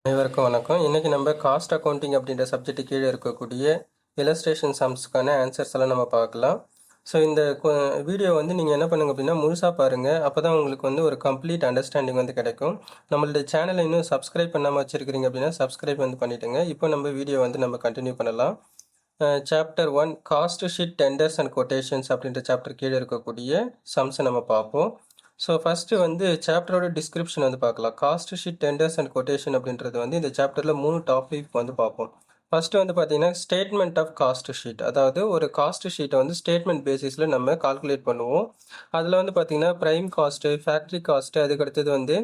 அனைவருக்கும் வணக்கம். இன்றைக்கி நம்ம காஸ்ட் அக்கௌண்டிங் அப்படின்ற சப்ஜெக்ட் கீழே இருக்கக்கூடிய இல்லஸ்ட்ரேஷன் சம்ஸ்க்கான ஆன்சர்ஸ் எல்லாம் நம்ம பார்க்கலாம். ஸோ இந்த வீடியோ வந்து நீங்கள் என்ன பண்ணுங்க அப்படின்னா முழுசாக பாருங்கள். அப்போ தான் உங்களுக்கு வந்து ஒரு கம்ப்ளீட் அண்டர்ஸ்டாண்டிங் வந்து கிடைக்கும். நம்மளோட சேனலை இன்னும் சப்ஸ்கிரைப் பண்ணாமல் வச்சுருக்கிறீங்க அப்படின்னா சப்ஸ்கிரைப் வந்து பண்ணிவிடுங்க. இப்போ நம்ம வீடியோ வந்து நம்ம கண்டினியூ பண்ணலாம். Chapter 1 cost sheet tenders and quotations அப்படின்ற சாப்டர் கீழே இருக்கக்கூடிய சம்ஸை நம்ம பார்ப்போம். ஸோ ஃபஸ்ட்டு வந்து சாப்டரோட டிஸ்கிரிப்ஷன் வந்து பார்க்கலாம். Cost sheet tenders and quotation அப்படின்றது வந்து இந்த சாப்டரில் 3 டாபிக் வந்து பார்ப்போம். ஃபஸ்ட்டு வந்து பார்த்தீங்கன்னா ஸ்டேட்மெண்ட் ஆஃப் காஸ்ட் ஷீட், அதாவது ஒரு காஸ்ட் ஷீட்டை வந்து ஸ்டேட்மெண்ட் பேசிஸில் நம்ம கால்குலேட் பண்ணுவோம். அதில் வந்து பார்த்தீங்கன்னா ப்ரைம் காஸ்ட்டு, ஃபேக்ட்ரி காஸ்ட்டு, அதுக்கடுத்தது வந்து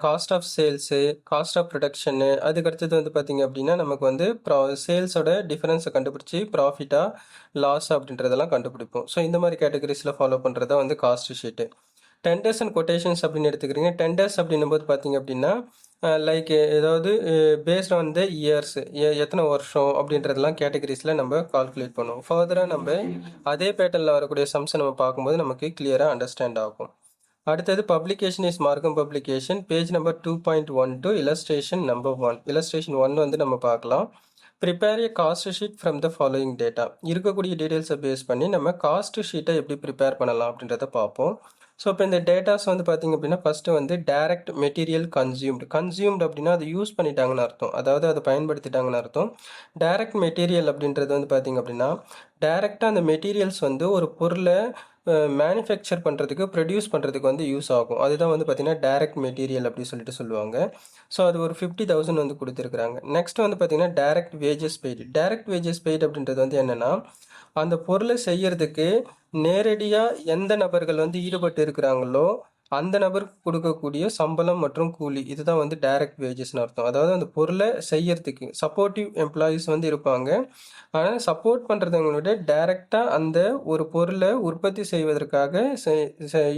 cost of sales, cost of production, அதுக்கடுத்தது வந்து பார்த்திங்க அப்படின்னா நமக்கு வந்து சேல்ஸோட டிஃபரன்ஸை கண்டுபிடிச்சி ப்ராஃபிட்டாக லாஸ் அப்படின்றதெல்லாம் கண்டுபிடிப்போம். ஸோ இந்த மாதிரி கேட்டகரிஸில் ஃபாலோ பண்ணுறது தான் வந்து cost sheet. Tenders and quotations அப்படின்னு எடுத்துக்கிறீங்க. டெண்டர்ஸ் அப்படின்னும் போது பார்த்தீங்க அப்படின்னா லைக் ஏதாவது பேஸ்ட் ஆன் த இயர்ஸ், எத்தனை வருஷம் அப்படின்றதெல்லாம் கேட்டகரிஸில் நம்ம கால்குலேட் பண்ணுவோம். ஃபர்தராக நம்ம அதே பேட்டர்னில் வரக்கூடிய சம்ஸை நம்ம பார்க்கும்போது நமக்கு கிளியராக அண்டர்ஸ்டாண்ட் ஆகும். அடுத்தது பப்ளிகேஷன் இஸ் மார்க்கம் publication, page number 2.12, illustration number 1. illustration 1 வந்து நம்ம பார்க்கலாம். Prepare A cost sheet from the following data. இருக்கக்கூடிய டீட்டெயில்ஸை பேஸ் பண்ணி நம்ம காஸ்ட் ஷீட்டை எப்படி ப்ரிப்பேர் பண்ணலாம் அப்படின்றத பார்ப்போம். ஸோ இப்போ இந்த டேட்டாஸ் வந்து பார்த்திங்க அப்படின்னா ஃபஸ்ட்டு வந்து டைரக்ட் மெட்டீரியல் கன்சியூம்டு அப்படின்னா அது யூஸ் பண்ணிட்டாங்கன்னு அர்த்தம், அதாவது அதை பயன்படுத்திட்டாங்கன்னு அர்த்தம். டைரக்ட் மெட்டீரியல் அப்படின்றது வந்து பார்த்திங்க அப்படின்னா டைரெக்டாக அந்த மெட்டீரியல்ஸ் வந்து ஒரு பொருளை மேனுஃபேக்சர் பண்ணுறதுக்கு, ப்ரொடியூஸ் பண்ணுறதுக்கு வந்து யூஸ் ஆகும். அதுதான் வந்து பார்த்திங்கன்னா டைரக்ட் மெட்டீரியல் அப்படி சொல்லிட்டு சொல்லுவாங்க. ஸோ அது ஒரு 50,000 வந்து கொடுத்துருக்குறாங்க. நெக்ஸ்ட் வந்து பார்த்திங்கன்னா direct wages paid. Direct wages paid அப்படின்றது வந்து என்னென்னா அந்த பொருளை செய்யறதுக்கு நேரடியாக எந்த நபர்கள் வந்து ஈடுபட்டு இருக்கிறாங்களோ அந்த நபருக்கு கொடுக்கக்கூடிய சம்பளம் மற்றும் கூலி, இதுதான் வந்து டைரக்ட் வேஜஸ்னு அர்த்தம். அதாவது அந்த பொருளை செய்யறதுக்கு சப்போர்ட்டிவ் எம்ப்ளாயீஸ் வந்து இருப்பாங்க. ஆனால் சப்போர்ட் பண்ணுறவங்களோட டைரெக்டாக அந்த ஒரு பொருளை உற்பத்தி செய்வதற்காக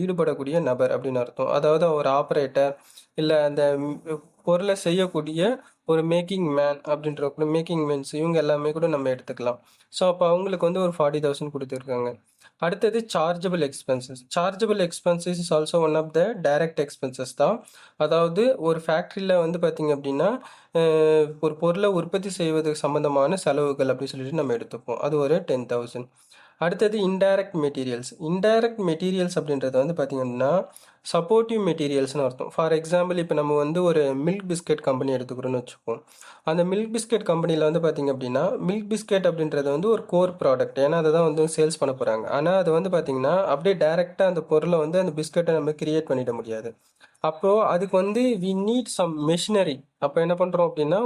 ஈடுபடக்கூடிய நபர் அப்படின்னு அர்த்தம். அதாவது ஒரு ஆப்ரேட்டர் இல்லை அந்த பொருளை செய்யக்கூடிய ஒரு மேக்கிங் மேன் அப்படின்ற மேக்கிங் மேன்ஸ், இவங்க எல்லாமே கூட நம்ம எடுத்துக்கலாம். ஸோ அப்போ அவங்களுக்கு வந்து ஒரு 40,000 கொடுத்துருக்காங்க. அடுத்தது chargeable expenses. Chargeable expenses is also one of the direct expenses தான். அதாவது ஒரு ஃபேக்ட்ரியில் வந்து பார்த்திங்க அப்படின்னா ஒரு பொருளை உற்பத்தி செய்வதற்கு சம்மந்தமான செலவுகள் அப்படின்னு சொல்லிட்டு நம்ம எடுத்துப்போம். அது ஒரு 10,000. அடுத்தது இன்டைரக்ட் மெட்டீரியல்ஸ். இன்டைரக்ட் மெட்டீரியல்ஸ் அப்படின்றது வந்து பார்த்திங்கன்னா சப்போர்ட்டிவ் மெட்டீரியல்ஸ்னு அர்த்தம். ஃபார் எக்ஸாம்பிள் இப்போ நம்ம வந்து ஒரு மில்க் பிஸ்கெட் கம்பெனி எடுத்துக்கிறோன்னு வச்சுப்போம். அந்த மில்க் பிஸ்கெட் கம்பெனியில் வந்து பார்த்திங்க அப்படின்னா மில்க் பிஸ்கெட் அப்படின்றது வந்து ஒரு கோர் ப்ராடக்ட், ஏன்னா அதை தான் வந்து சேல்ஸ் பண்ண போகிறாங்க. ஆனால் அது வந்து பார்த்திங்கன்னா அப்படியே டைரெக்டாக அந்த பொருளை வந்து அந்த பிஸ்கெட்டை நம்ம கிரியேட் பண்ணிட முடியாது. அப்போது அதுக்கு வந்து வி நீட் சம் மெஷினரி. அப்போ என்ன பண்ணுறோம் அப்படின்னா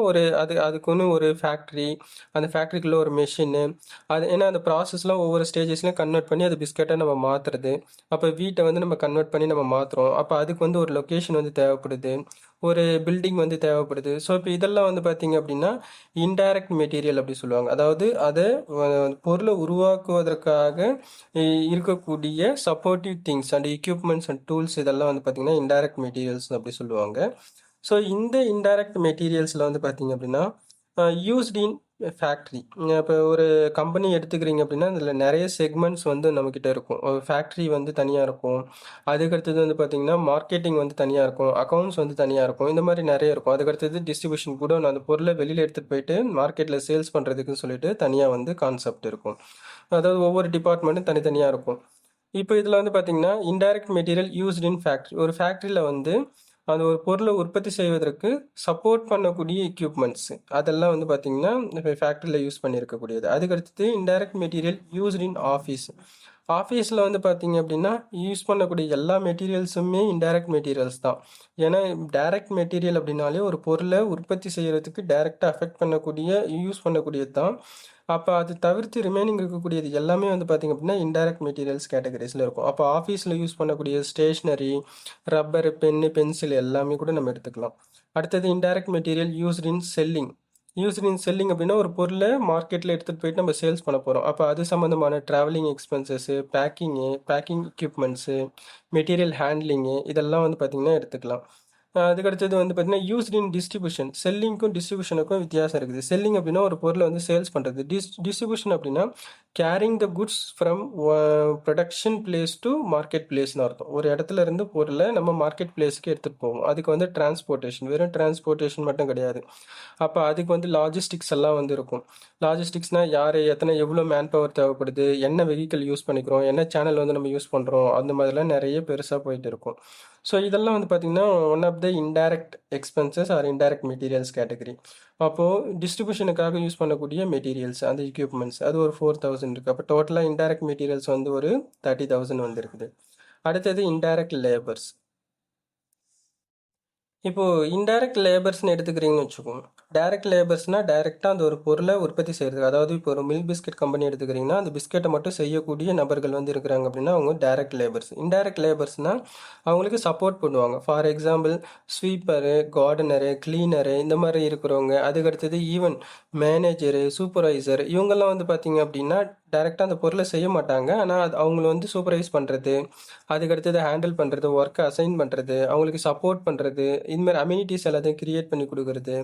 அதுக்குன்னு ஒரு ஃபேக்ட்ரி, அந்த ஃபேக்ட்ரிக்குள்ளே ஒரு மெஷின்னு, அது ஏன்னா அந்த ப்ராசஸ்லாம் ஒவ்வொரு ஸ்டேஜஸ்லையும் கன்வெர்ட் பண்ணி அது பிஸ்கெட்டை நம்ம மாற்றுறது. அப்போ வீட்டை வந்து நம்ம கன்வெர்ட் பண்ணி நம்ம மாற்றுறோம். அப்போ அதுக்கு வந்து ஒரு லொக்கேஷன் வந்து தேவைப்படுது, ஒரு பில்டிங் வந்து தேவைப்படுது. ஸோ இப்போ இதெல்லாம் வந்து பார்த்திங்க அப்படின்னா இன்டைரக்ட் மெட்டீரியல் அப்படி சொல்லுவாங்க. அதாவது அதை பொருளை உருவாக்குவதற்காக இருக்கக்கூடிய supportive things and equipments and tools, இதெல்லாம் வந்து பார்த்திங்கன்னா இன்டைரக்ட் மெட்டீரியல்ஸ் அப்படி சொல்லுவாங்க. ஸோ இந்த இன்டைரக்ட் மெட்டீரியல்ஸில் வந்து பார்த்திங்க அப்படின்னா யூஸ்ட் இன் ஃபேக்ட்ரி. இப்போ ஒரு கம்பெனி எடுத்துக்கிறீங்க அப்படின்னா அதில் நிறைய செக்மெண்ட்ஸ் வந்து நம்மக்கிட்ட இருக்கும். ஒரு ஃபேக்ட்ரி வந்து தனியாக இருக்கும், அதுக்கடுத்தது வந்து பார்த்திங்கன்னா மார்க்கெட்டிங் வந்து தனியாக இருக்கும், அக்கௌண்ட்ஸ் வந்து தனியாக இருக்கும், இந்த மாதிரி நிறைய இருக்கும். அதுக்கடுத்தது டிஸ்ட்ரிபியூஷன் கூட அந்த பொருளை வெளியில் எடுத்துகிட்டு போயிட்டு மார்க்கெட்டில் சேல்ஸ் பண்ணுறதுக்குன்னு சொல்லிட்டு தனியாக வந்து கான்செப்ட் இருக்கும். அதாவது ஒவ்வொரு டிபார்ட்மெண்ட்டும் தனித்தனியாக இருக்கும். இப்போ இதில் வந்து பார்த்திங்கன்னா indirect material used in factory. ஒரு ஃபேக்ட்ரியில் வந்து அந்த ஒரு பொருளை உற்பத்தி செய்வதற்கு சப்போர்ட் பண்ணக்கூடிய எக்யூப்மெண்ட்ஸ் அதெல்லாம் வந்து பார்த்திங்கன்னா இப்போ ஃபேக்ட்ரியில் யூஸ் பண்ணியிருக்கக்கூடியது. அதுக்கடுத்தது indirect material used in office. ஆஃபீஸில் வந்து பார்த்திங்க அப்படின்னா யூஸ் பண்ணக்கூடிய எல்லா மெட்டீரியல்ஸுமே இன்டைரக்ட் மெட்டீரியல்ஸ் தான். ஏன்னா டைரக்ட் மெட்டீரியல் அப்படின்னாலே ஒரு பொருளை உற்பத்தி செய்கிறதுக்கு டைரெக்டாக அஃபெக்ட் பண்ணக்கூடிய யூஸ் பண்ணக்கூடியது தான். அப்போ அது தவிர்த்து ரிமைனிங் இருக்கக்கூடியது எல்லாமே வந்து பார்த்திங்க அப்படின்னா இன்டைரக்ட் மெட்டீரியல்ஸ் கேட்டகரிஸில் இருக்கும். அப்போ ஆஃபீஸில் யூஸ் பண்ணக்கூடிய ஸ்டேஷ்னரி, ரப்பர், பென்னு, பென்சில் எல்லாமே கூட நம்ம எடுத்துக்கலாம். அடுத்தது indirect material used in selling. Used in selling அப்படின்னா ஒரு பொருளை மார்க்கெட்டில் எடுத்துகிட்டு போயிட்டு நம்ம சேல்ஸ் பண்ண போகிறோம். அப்போ அது சம்மந்தமான travelling expenses, packing equipments, material handling, இதெல்லாம் வந்து பார்த்திங்கன்னா எடுத்துக்கலாம். அதுக்கடுத்தது வந்து பார்த்திங்கன்னா யூஸ்ட் இன் டிஸ்ட்ரிபியூஷன். செல்லிங்க்கும் டிஸ்ட்ரிபியூஷனுக்கும் வித்தியாசம் இருக்குது. செல்லிங் அப்படின்னா ஒரு பொருளை வந்து சேல்ஸ் பண்ணுறது. டிஸ்ட்ரிபியூஷன் அப்படின்னா carrying the goods from production place to market பிளேஸ்னு அர்த்தம். ஒரு இடத்துல இருந்து பொருளை நம்ம மார்க்கெட் பிளேஸ்க்கு எடுத்துகிட்டு போவோம். அதுக்கு வந்து டிரான்ஸ்போர்ட்டேஷன், வெறும் டிரான்ஸ்போர்ட்டேஷன் மட்டும் கிடையாது. அப்போ அதுக்கு வந்து லாஜிஸ்டிக்ஸ் எல்லாம் வந்து இருக்கும். லாஜிஸ்டிக்ஸ்னால் யார், எத்தனை, எவ்வளோ மேன் பவர் தேவைப்படுது, என்ன வெஹிக்கிள் யூஸ் பண்ணிக்கிறோம், என்ன சேனல் வந்து நம்ம யூஸ் பண்ணுறோம், அந்த மாதிரிலாம் நிறைய பெருசாக போயிட்டு இருக்கும். ஸோ இதெல்லாம் வந்து பார்த்திங்கன்னா one of the indirect expenses or indirect materials category. அப்போது டிஸ்ட்ரிபியூஷனுக்காக யூஸ் பண்ணக்கூடிய மெட்டீரியல்ஸ், அந்த எக்யூப்மெண்ட்ஸ், அது ஒரு 4000 இருக்குது. அப்போ டோட்டலாக இன்டைரக்ட் மெட்டீரியல்ஸ் வந்து ஒரு 30,000 வந்து இருக்குது. அடுத்தது இன்டைரக்ட் லேபர்ஸ். இப்போது இன்டைரக்ட் லேபர்ஸ்னு எடுத்துக்கிறீங்கன்னு வச்சுக்கோங்க. டைரக்ட் லேபர்ஸ்னால் டைரெக்டாக அந்த ஒரு பொருளை உற்பத்தி செய்கிறது. அதாவது இப்போ ஒரு மில்க் பிஸ்கட் கம்பெனி எடுத்துக்கிறீங்கன்னா அந்த பிஸ்கெட்டை மட்டும் செய்யக்கூடிய நபர்கள் வந்து இருக்கிறாங்க அப்படின்னா அவங்க டைரக்ட் லேபர்ஸ். இன்டைரக்ட் லேபர்ஸ்னால் அவங்களுக்கு சப்போர்ட் பண்ணுவாங்க. ஃபார் எக்ஸாம்பிள் ஸ்வீப்பரு, கார்டனரு, கிளீனரு, இந்த மாதிரி இருக்கிறவங்க. அதுக்கடுத்தது ஈவன் மேனேஜரு, சூப்பர்வைசர், இவங்கெல்லாம் வந்து பார்த்திங்க அப்படின்னா டைரெக்டாக அந்த பொருளை செய்ய மாட்டாங்க. ஆனால் அது அவங்கள வந்து சூப்பர்வைஸ் பண்ணுறது, அதுக்கடுத்தது ஹேண்டில் பண்ணுறது, ஒர்க்கை அசைன் பண்ணுறது, அவங்களுக்கு சப்போர்ட் பண்ணுறது, இதுமாதிரி அம்யூனிட்டிஸ் எல்லாத்தையும் கிரியேட் பண்ணி கொடுக்குறது,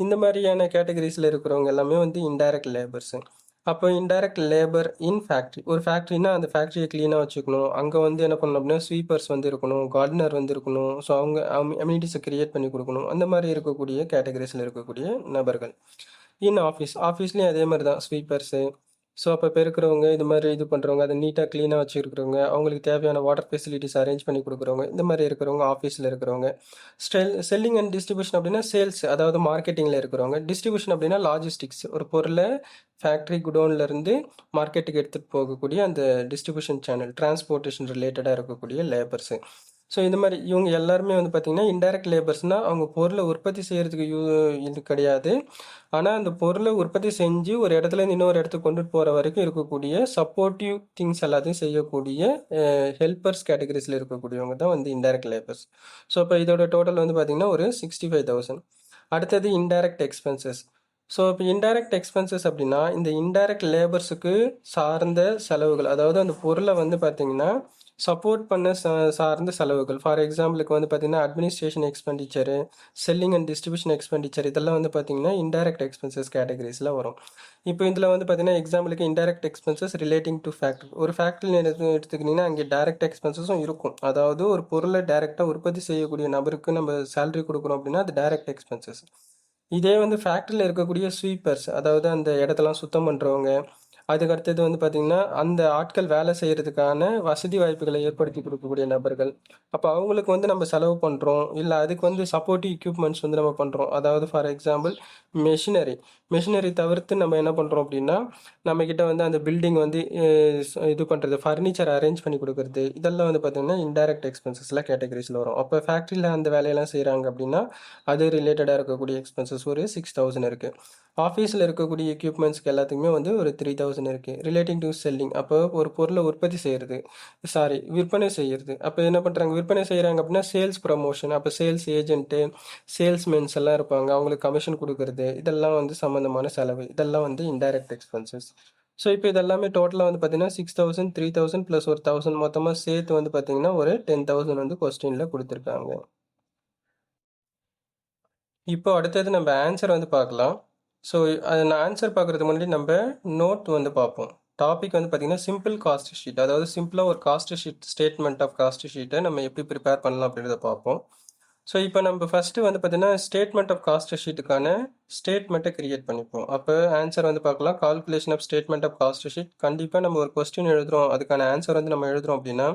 இந்த மாதிரியான கேட்டகரிஸில் இருக்கிறவங்க எல்லாமே வந்து இன்டைரக்ட் லேபர்ஸு. அப்போ இன்டைரக்ட் லேபர் இன் ஃபேக்ட்ரி. ஒரு ஃபேக்ட்ரினா அந்த ஃபேக்ட்ரியை க்ளீனாக வச்சுக்கணும். அங்கே வந்து என்ன பண்ணணும் அப்படின்னா ஸ்வீப்பர்ஸ் வந்து இருக்கணும், கார்டனர் வந்து இருக்கணும். ஸோ அவங்க அம்யூனிட்டிஸை கிரியேட் பண்ணி கொடுக்கணும். அந்த மாதிரி இருக்கக்கூடிய கேட்டகரிஸில் இருக்கக்கூடிய நபர்கள். இன் ஆஃபீஸ்லேயும் அதே மாதிரி தான் ஸ்வீப்பர்ஸு. ஸோ அப்போ பெருக்கிறவங்க, இது மாதிரி இது பண்ணுறவங்க, அதை நீட்டாக க்ளீனாக வச்சுருக்கிறவங்க, அவங்களுக்கு தேவையான வாட்டர் ஃபெசிலிட்டிஸ் அரேஞ்ச் பண்ணி கொடுக்குறவங்க, இந்த மாதிரி இருக்கிறவங்க ஆஃபீஸில் இருக்கிறவங்க. செல்லிங் அண்ட் டிஸ்ட்ரிபியூஷன் அப்படின்னா சேல்ஸ், அதாவது மார்க்கெட்டிங்கில் இருக்கிறவங்க. டிஸ்ட்ரிபியூஷன் அப்படின்னா லாஜிஸ்டிக்ஸ், ஒரு பொருளை ஃபேக்ட்ரி குடோன்லேருந்து மார்க்கெட்டுக்கு எடுத்துகிட்டு போகக்கூடிய அந்த டிஸ்ட்ரிபியூஷன் சேனல், டிரான்ஸ்போர்ட்டேஷன் ரிலேட்டடாக இருக்கக்கூடிய லேபர்ஸு. ஸோ இந்த மாதிரி இவங்க எல்லாருமே வந்து பார்த்திங்கன்னா இன்டைரக்ட் லேபர்ஸ்னால் அவங்க பொருளை உற்பத்தி செய்கிறதுக்கு இது கிடையாது. ஆனால் அந்த பொருளை உற்பத்தி செஞ்சு ஒரு இடத்துலேருந்து இன்னொரு இடத்துக்கு கொண்டுட்டு போகிற வரைக்கும் இருக்கக்கூடிய சப்போர்ட்டிவ் திங்ஸ் எல்லாத்தையும் செய்யக்கூடிய ஹெல்ப்பர்ஸ் கேட்டகரிஸில் இருக்கக்கூடியவங்க தான் வந்து இன்டைரக்ட் லேபர்ஸ். ஸோ இப்போ இதோட டோட்டல் வந்து பார்த்திங்கன்னா ஒரு 65,000. அடுத்தது இன்டைரக்ட் எக்ஸ்பென்சஸ். ஸோ இப்போ இன்டைரக்ட் எக்ஸ்பென்சஸ் அப்படின்னா இந்த இன்டைரக்ட் லேபர்ஸுக்கு சார்ந்த செலவுகள், அதாவது அந்த பொருளை வந்து பார்த்திங்கன்னா சப்போர்ட் பண்ண சார்ந்த செலவுகள். ஃபார் எக்ஸாம்பிளுக்கு வந்து பார்த்திங்கன்னா administration expenditure, selling and distribution expenditure, இதெல்லாம் வந்து பார்த்திங்கன்னா இன்டைரக்ட் எக்ஸ்பென்சஸ் கேட்டகரிஸில் வரும். இப்போ இதில் வந்து பார்த்திங்கன்னா எக்ஸாம்பிளுக்கு indirect expenses relating to factory. ஒரு ஃபேக்ட்ரியில் எடுத்துக்கிட்டிங்கன்னா அங்கே டைரக்ட் எக்ஸ்பென்சஸும் இருக்கும். அதாவது ஒரு பொருளை டைரெக்டாக உற்பத்தி செய்யக்கூடிய நபருக்கு நம்ம சேலரி கொடுக்குறோம் அப்படின்னா அது டைரக்ட் எக்ஸ்பென்சஸ். இதே வந்து ஃபேக்ட்ரியில் இருக்கக்கூடிய ஸ்வீப்பர்ஸ், அதாவது அந்த இடத்தெல்லாம் சுத்தம் பண்ணுறவங்க, அதுக்கு அடுத்தது வந்து பார்த்திங்கன்னா அந்த ஆட்கள் வேலை செய்கிறதுக்கான வசதி வாய்ப்புகளை ஏற்படுத்தி கொடுக்கக்கூடிய நபர்கள். அப்போ அவங்களுக்கு வந்து நம்ம செலவு பண்ணுறோம், இல்லை அதுக்கு வந்து சப்போர்ட்டிவ் எக்யூப்மெண்ட்ஸ் வந்து நம்ம பண்ணுறோம். அதாவது ஃபார் எக்ஸாம்பிள் மெஷினரி தவிர்த்து நம்ம என்ன பண்ணுறோம் அப்படின்னா நம்மக்கிட்ட வந்து அந்த பில்டிங் வந்து இது பண்ணுறது, ஃபர்னிச்சர் அரேஞ்ச் பண்ணி கொடுக்குறது, இதெல்லாம் வந்து பார்த்திங்கன்னா இன்டைரக்ட் எக்ஸ்பென்சஸில் கேட்டகரிஸில் வரும். அப்போ ஃபேக்ட்ரியில் அந்த வேலையெல்லாம் செய்கிறாங்க அப்படின்னா அது ரிலேட்டடாக இருக்கக்கூடிய எக்ஸ்பென்சஸ் ஒரு 6,000 இருக்குது. ஆஃபீஸில் இருக்கக்கூடிய எக்யூப்மெண்ட்ஸ்க்கு எல்லாத்துக்குமே வந்து ஒரு 3,000 இருக்குது. ரிலேட்டிங் டு செல்லிங், அப்போ ஒரு பொருளை உற்பத்தி செய்கிறது, விற்பனை செய்கிறது. அப்போ என்ன பண்ணுறாங்க, விற்பனை செய்கிறாங்க அப்படின்னா சேல்ஸ் ப்ரமோஷன், அப்போ சேல்ஸ் ஏஜென்ட்டு, சேல்ஸ்மென்ஸ் எல்லாம் இருப்பாங்க, அவங்களுக்கு கமிஷன் கொடுக்குறது, இதெல்லாம் வந்து சம்மந்தமான செலவு. இதெல்லாம் வந்து இன்டைரக்ட் எக்ஸ்பென்சஸ். ஸோ இப்போ இதெல்லாமே டோட்டலாக வந்து பார்த்தீங்கன்னா 6,000, 3,000 ப்ளஸ் ஒரு 1,000 மொத்தமாக சேர்த்து வந்து பார்த்தீங்கன்னா ஒரு 10,000 வந்து கொஸ்டினில் கொடுத்துருக்காங்க. இப்போ அடுத்தது நம்ம ஆன்சர் வந்து பார்க்கலாம். ஸோ அது நான் ஆன்சர் பார்க்குறதுக்கு முன்னாடி நம்ம நோட் வந்து பார்ப்போம். டாபிக் வந்து பார்த்திங்கன்னா சிம்பிள் காஸ்ட் ஷீட், அதாவது சிம்பிளாக ஒரு cost sheet, statement of cost ஷீட்டை நம்ம எப்படி ப்ரிப்பேர் பண்ணலாம் அப்படின்றத பார்ப்போம். ஸோ இப்போ நம்ம ஃபஸ்ட்டு வந்து பார்த்திங்கன்னா ஸ்டேட்மெண்ட் ஆஃப் காஸ்ட் ஷீட்டுக்கான ஸ்டேட்மெண்ட்டை கிரியேட் பண்ணிப்போம். அப்போ ஆன்சர் வந்து பார்க்கலாம். Calculation of statement of cost sheet. கண்டிப்பாக நம்ம ஒரு கொஸ்டின் எழுதுகிறோம், அதுக்கான ஆன்சர் வந்து நம்ம எழுதுகிறோம் அப்படின்னா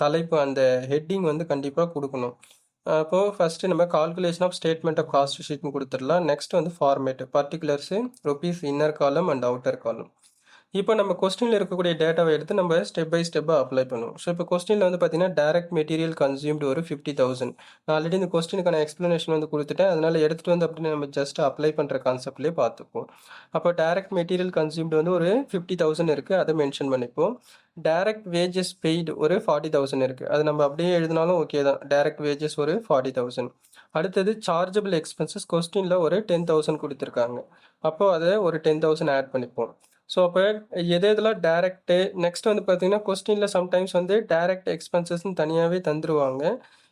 தலைப்பு, அந்த ஹெட்டிங் வந்து கண்டிப்பாக கொடுக்கணும். அப்போது ஃபஸ்ட்டு நம்ம calculation of statement of cost ஷீட்னு கொடுத்துடலாம். நெக்ஸ்ட் வந்து format, particulars, rupees, inner column and outer column. இப்போ நம்ம கொஸ்டினில் இருக்கக்கூடிய டேட்டாவை எடுத்து நம்ம ஸ்டெப் பை ஸ்டெப்பாக அப்ளை பண்ணுவோம். ஸோ இப்போ கொஸ்டினில் வந்து பார்த்தீங்கன்னா டைரக்ட் மெட்டீரியல் கன்சியூம்டு ஒரு 50,000. நான் ஆல்ரெடி இந்த கொஸ்டினுக்கான எக்ஸ்ப்ளனேஷன் வந்து கொடுத்துட்டேன், அதனால் எடுத்துகிட்டு வந்து அப்படின்னு நம்ம ஜஸ்ட் அப்ளை பண்ணுற கான்செப்ட்லேயே பார்த்துப்போம். அப்போ டைரக்ட் மெட்டீரியல் கன்சியூம்டு வந்து ஒரு 50,000 இருக்குது, அதை மென்ஷன் பண்ணிப்போம். டைரக்ட் வேஜஸ் பெய்டு ஒரு 40,000 இருக்குது, அது நம்ம அப்படியே எழுதினாலும் ஓகே தான். டைரக்ட் வேஜஸ் ஒரு 40,000. அடுத்தது சார்ஜபிள் எக்ஸ்பென்சஸ் கொஸ்டினில் ஒரு 10,000 கொடுத்துருக்காங்க, அப்போது அதை ஒரு 10,000 ஆட் பண்ணிப்போம். ஸோ அப்போ இதெல்லாம் டேரெக்டு. நெக்ஸ்ட் வந்து பார்த்தீங்கன்னா கொஸ்டினில் சம்டைம்ஸ் வந்து டைரக்ட் எக்ஸ்பென்சஸ்ன்னு தனியாகவே தந்துடுவாங்க.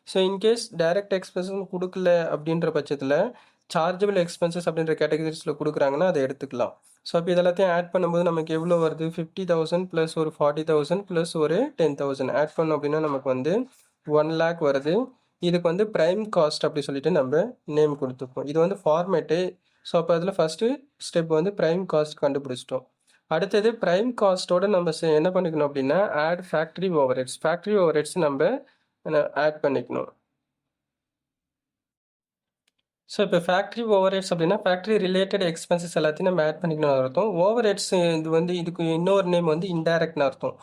ஸோ இன்கேஸ் டைரக்ட் எக்ஸ்பென்சஸ் கொடுக்கல அப்படின்ற பட்சத்தில் சார்ஜபிள் எக்ஸ்பென்சஸ் அப்படின்ற கேட்டகரிஸில் கொடுக்குறாங்கன்னா அதை எடுத்துக்கலாம். ஸோ அப்போ இதெல்லாத்தையும் ஆட் பண்ணும்போது நமக்கு எவ்வளோ வருது? 50,000 ப்ளஸ் ஒரு 40,000 ப்ளஸ் ஒரு 10,000 ஆட் பண்ணோம் அப்படின்னா நமக்கு வந்து 1 lakh வருது. இதுக்கு வந்து ப்ரைம் காஸ்ட் அப்படி சொல்லிட்டு நம்ம நேம் கொடுத்துப்போம். இது வந்து ஃபார்மேட்டு. ஸோ அப்போ அதில் ஃபஸ்ட்டு ஸ்டெப் வந்து ப்ரைம் காஸ்ட் கண்டுபிடிச்சிட்டோம். அடுத்தது ப்ரைம் காஸ்ட்டோட நம்ம என்ன பண்ணிக்கணும் அப்படின்னா add factory overheads. Factory overheads நம்ம ஆட் பண்ணிக்கணும். ஸோ இப்போ ஃபேக்ட்ரி ஓவர்ஹெட்ஸ் அப்படின்னா ஃபேக்ட்ரி ரிலேட்டட் எக்ஸ்பென்சஸ் எல்லாத்தையும் நம்ம ஆட் பண்ணிக்கணும்னு அர்த்தம். ஓவர்ஹெட்ஸ் இது வந்து இதுக்கு இன்னொரு நேம் வந்து இன்டைரக்ட்னு அர்த்தம்.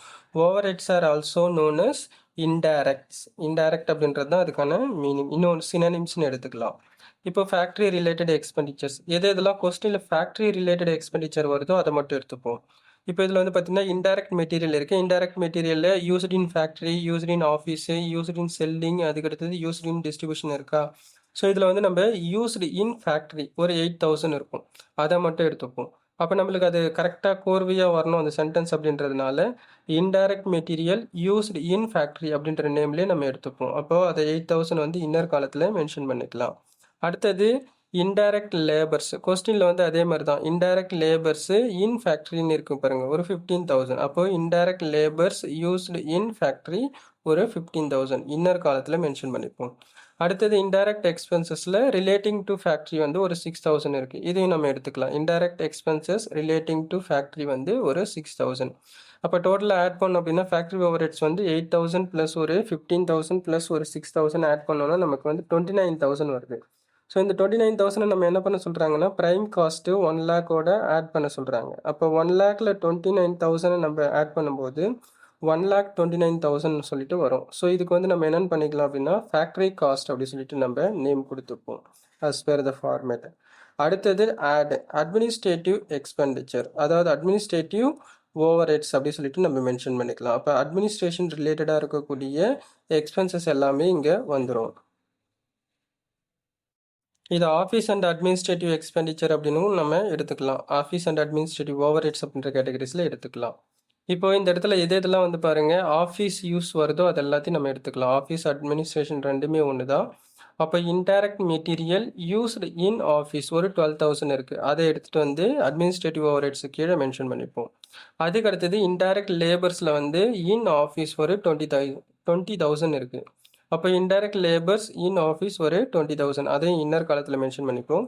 Overheads are also known as indirects. Indirect அப்படின்றது தான் அதுக்கான மீனிங். இன்னொன்று சினனிம்ஸ்னு எடுத்துக்கலாம். இப்போ ஃபேக்ட்ரி ரிலேட்டட் எக்ஸ்பெண்டிச்சர்ஸ் எதெல்லாம் கொஸ்டினில் ஃபேக்ட்ரி ரிலேட்டட் எக்ஸ்பெண்டிச்சர் வருதோ அதை மட்டும் எடுத்துப்போம். இப்போ இதில் வந்து பார்த்தீங்கன்னா இன்டைரக்ட் மெட்டீரியல் இருக்குது. இன்டைரக்ட் மெட்டீரியலில் used in factory, used in office, used in selling, அதுக்கடுத்தது யூஸ்ட் இன் டிஸ்ட்ரிபியூஷன் இருக்கா. ஸோ இதில் வந்து நம்ம யூஸ்டு இன் ஃபேக்ட்ரி ஒரு 8,000 இருக்கும். அதை மட்டும் எடுத்துப்போம். அப்போ நம்மளுக்கு அது கரெக்டாக கோர்வையாக வரணும் அந்த சென்டென்ஸ் அப்படின்றதுனால இன்டைரக்ட் மெட்டீரியல் யூஸ்டு இன் ஃபேக்ட்ரி அப்படின்ற நேம்லேயே நம்ம எடுத்துப்போம். அப்போது அதை 8,000 வந்து இன்னர் காலத்தில் மென்ஷன் பண்ணிக்கலாம். அடுத்தது இன்டைரக்ட் லேபர்ஸ். கொஸ்டினில் வந்து அதே மாதிரி தான் இன்டைரக்ட் லேபர்ஸு இன் ஃபேக்ட்ரின்னு இருக்கும் பாருங்கள், ஒரு 15,000. அப்போது இன்டைரக்ட் லேபர்ஸ் யூஸ்டு இன் ஃபேக்ட்ரி ஒரு 15,000 இன்னர் காலத்தில் மென்ஷன் பண்ணிப்போம். அடுத்தது இன்டைரக்ட் எக்ஸ்பென்சஸில் ரிலேட்டிங் டு ஃபேக்ட்ரி வந்து ஒரு 6,000 இருக்குது. இதையும் நம்ம எடுத்துக்கலாம். Indirect expenses relating to factory வந்து ஒரு 6,000. அப்போ டோட்டலாக ஆட் பண்ணோம் அப்படின்னா ஃபேக்ட்ரி ஓவர்ஹெட்ஸ் வந்து 8,000 ப்ளஸ் ஒரு 15,000 ப்ளஸ் ஒரு 6,000 ஆட் பண்ணோன்னா நமக்கு வந்து 29,000 வருது. ஸோ இந்த 29,000 நம்ம என்ன பண்ண சொல்கிறாங்கன்னா ப்ரைம் காஸ்ட்டு 1 lakh ஆட் பண்ண சொல்கிறாங்க. அப்போ 1 lakhல 29,000 நம்ம ஆட் பண்ணும்போது 1,29,000 சொல்லிட்டு வரும். ஸோ இதுக்கு வந்து நம்ம என்னென்னு பண்ணிக்கலாம் அப்படின்னா ஃபேக்ட்ரி காஸ்ட் அப்படி சொல்லிட்டு நம்ம நேம் கொடுத்துப்போம் அஸ் பெர் த ஃபார்மேட். அடுத்தது ஆட் அட்மினிஸ்ட்ரேட்டிவ் எக்ஸ்பெண்டிச்சர், அதாவது அட்மினிஸ்ட்ரேட்டிவ் ஓவர்ஹெட்ஸ் அப்படி சொல்லிட்டு நம்ம மென்ஷன் பண்ணிக்கலாம். அப்போ அட்மினிஸ்ட்ரேஷன் ரிலேட்டடாக இருக்கக்கூடிய எக்ஸ்பென்சஸ் எல்லாமே இங்கே வந்துடும். இது ஆஃபீஸ் அண்ட் அட்மினிஸ்ட்ரேட்டிவ் எக்ஸ்பெண்டிச்சர் அப்படின்னு நம்ம எடுத்துக்கலாம். ஆஃபீஸ் அண்ட் அட்மினிஸ்ட்ரேட்டிவ் ஓவர்ஹெட்ஸ் அப்படின்ற கேட்டகரிஸில் எடுத்துக்கலாம். இப்போ இந்த இடத்துல எதெல்லாம் வந்து பாருங்கள் ஆஃபீஸ் யூஸ் வருதோ அது எல்லாத்தையும் நம்ம எடுத்துக்கலாம். ஆஃபீஸ் அட்மினிஸ்ட்ரேஷன் ரெண்டுமே ஒன்று தான். அப்போ indirect material used in office ஒரு 12,000 இருக்குது. அதை எடுத்துகிட்டு வந்து அட்மினிஸ்ட்ரேட்டிவ் ஓவர்ஹெட்ஸு கீழே மென்ஷன் பண்ணிப்போம். அதுக்கு அடுத்தது இன்டைரக்ட் லேபர்ஸில் வந்து இன் ஆஃபீஸ் ஒரு 20,000 இருக்குது. அப்போ இன்டைரக்ட் லேபர்ஸ் இன் ஆஃபீஸ் ஒரு 20,000 அதையும் இன்னர் காலத்தில் மென்ஷன் பண்ணிப்போம்.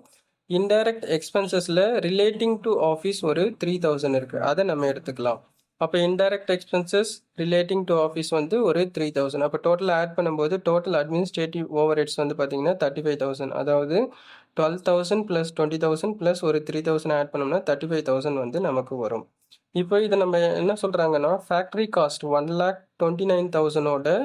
இன்டைரக்ட் எக்ஸ்பென்சஸில் ரிலேட்டிங் டு ஆஃபீஸ் ஒரு 3,000 இருக்குது. அதை நம்ம எடுத்துக்கலாம். அப்போ indirect expenses relating to office வந்து ஒரு 3,000. அப்போ டோட்டல் ஆட் பண்ணும்போது டோட்டல் அட்மினிஸ்ட்ரேட்டிவ் ஓவர்ஹெட்ஸ் வந்து பார்த்தீங்கன்னா 35,000. அதாவது 12,000 ப்ளஸ் 20,000 ப்ளஸ் ஒரு 3,000 ஆட் பண்ணோம்னா 35,000 வந்து நமக்கு வரும். இப்போ இதை நம்ம என்ன சொல்கிறாங்கன்னா ஃபேக்ட்ரி காஸ்ட் 1,29,000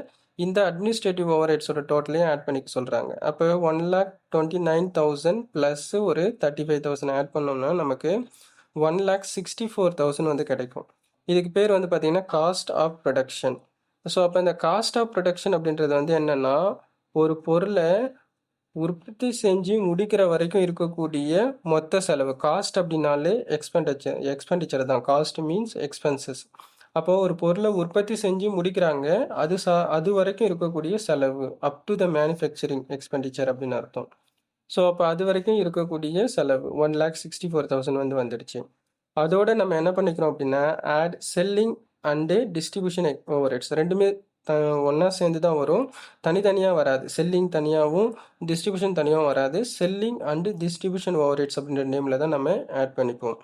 இந்த அட்மினிஸ்ட்ரேட்டிவ் ஓவர்ஹெட்ஸோட டோட்டலையும் ஆட் பண்ணிக்க சொல்கிறாங்க. அப்போ 1,29,000 ப்ளஸ் ஒரு 35,000 ஆட் பண்ணோம்னா நமக்கு 1,64,000 வந்து கிடைக்கும். இதுக்கு பேர் வந்து பார்த்திங்கன்னா காஸ்ட் ஆஃப் ப்ரொடக்ஷன். ஸோ அப்போ இந்த காஸ்ட் ஆஃப் ப்ரொடக்ஷன் அப்படின்றது வந்து என்னென்னா ஒரு பொருளை உற்பத்தி செஞ்சு முடிக்கிற வரைக்கும் இருக்கக்கூடிய மொத்த செலவு. காஸ்ட் அப்படின்னாலே எக்ஸ்பெண்டிச்சர் தான். Cost means expenses. அப்போது ஒரு பொருளை உற்பத்தி செஞ்சு முடிக்கிறாங்க, அது வரைக்கும் இருக்கக்கூடிய செலவு up to the manufacturing expenditure அப்படின்னு அர்த்தம். ஸோ அப்போ அது வரைக்கும் இருக்கக்கூடிய செலவு 1,64,000 வந்து வந்துடுச்சு. அதோட நம்ம என்ன பண்ணிக்கிறோம் அப்படின்னா add selling and distribution overheads ரெண்டுமே ஒன்றா சேர்ந்து தான் வரும், தனித்தனியாக வராது. செல்லிங் தனியாகவும் டிஸ்ட்ரிபியூஷன் தனியாகவும் வராது. செல்லிங் அண்டு டிஸ்ட்ரிபியூஷன் ஓவர்ஹெட்ஸ் அப்படின்ற நேமில் தான் நம்ம ஆட் பண்ணிப்போம்.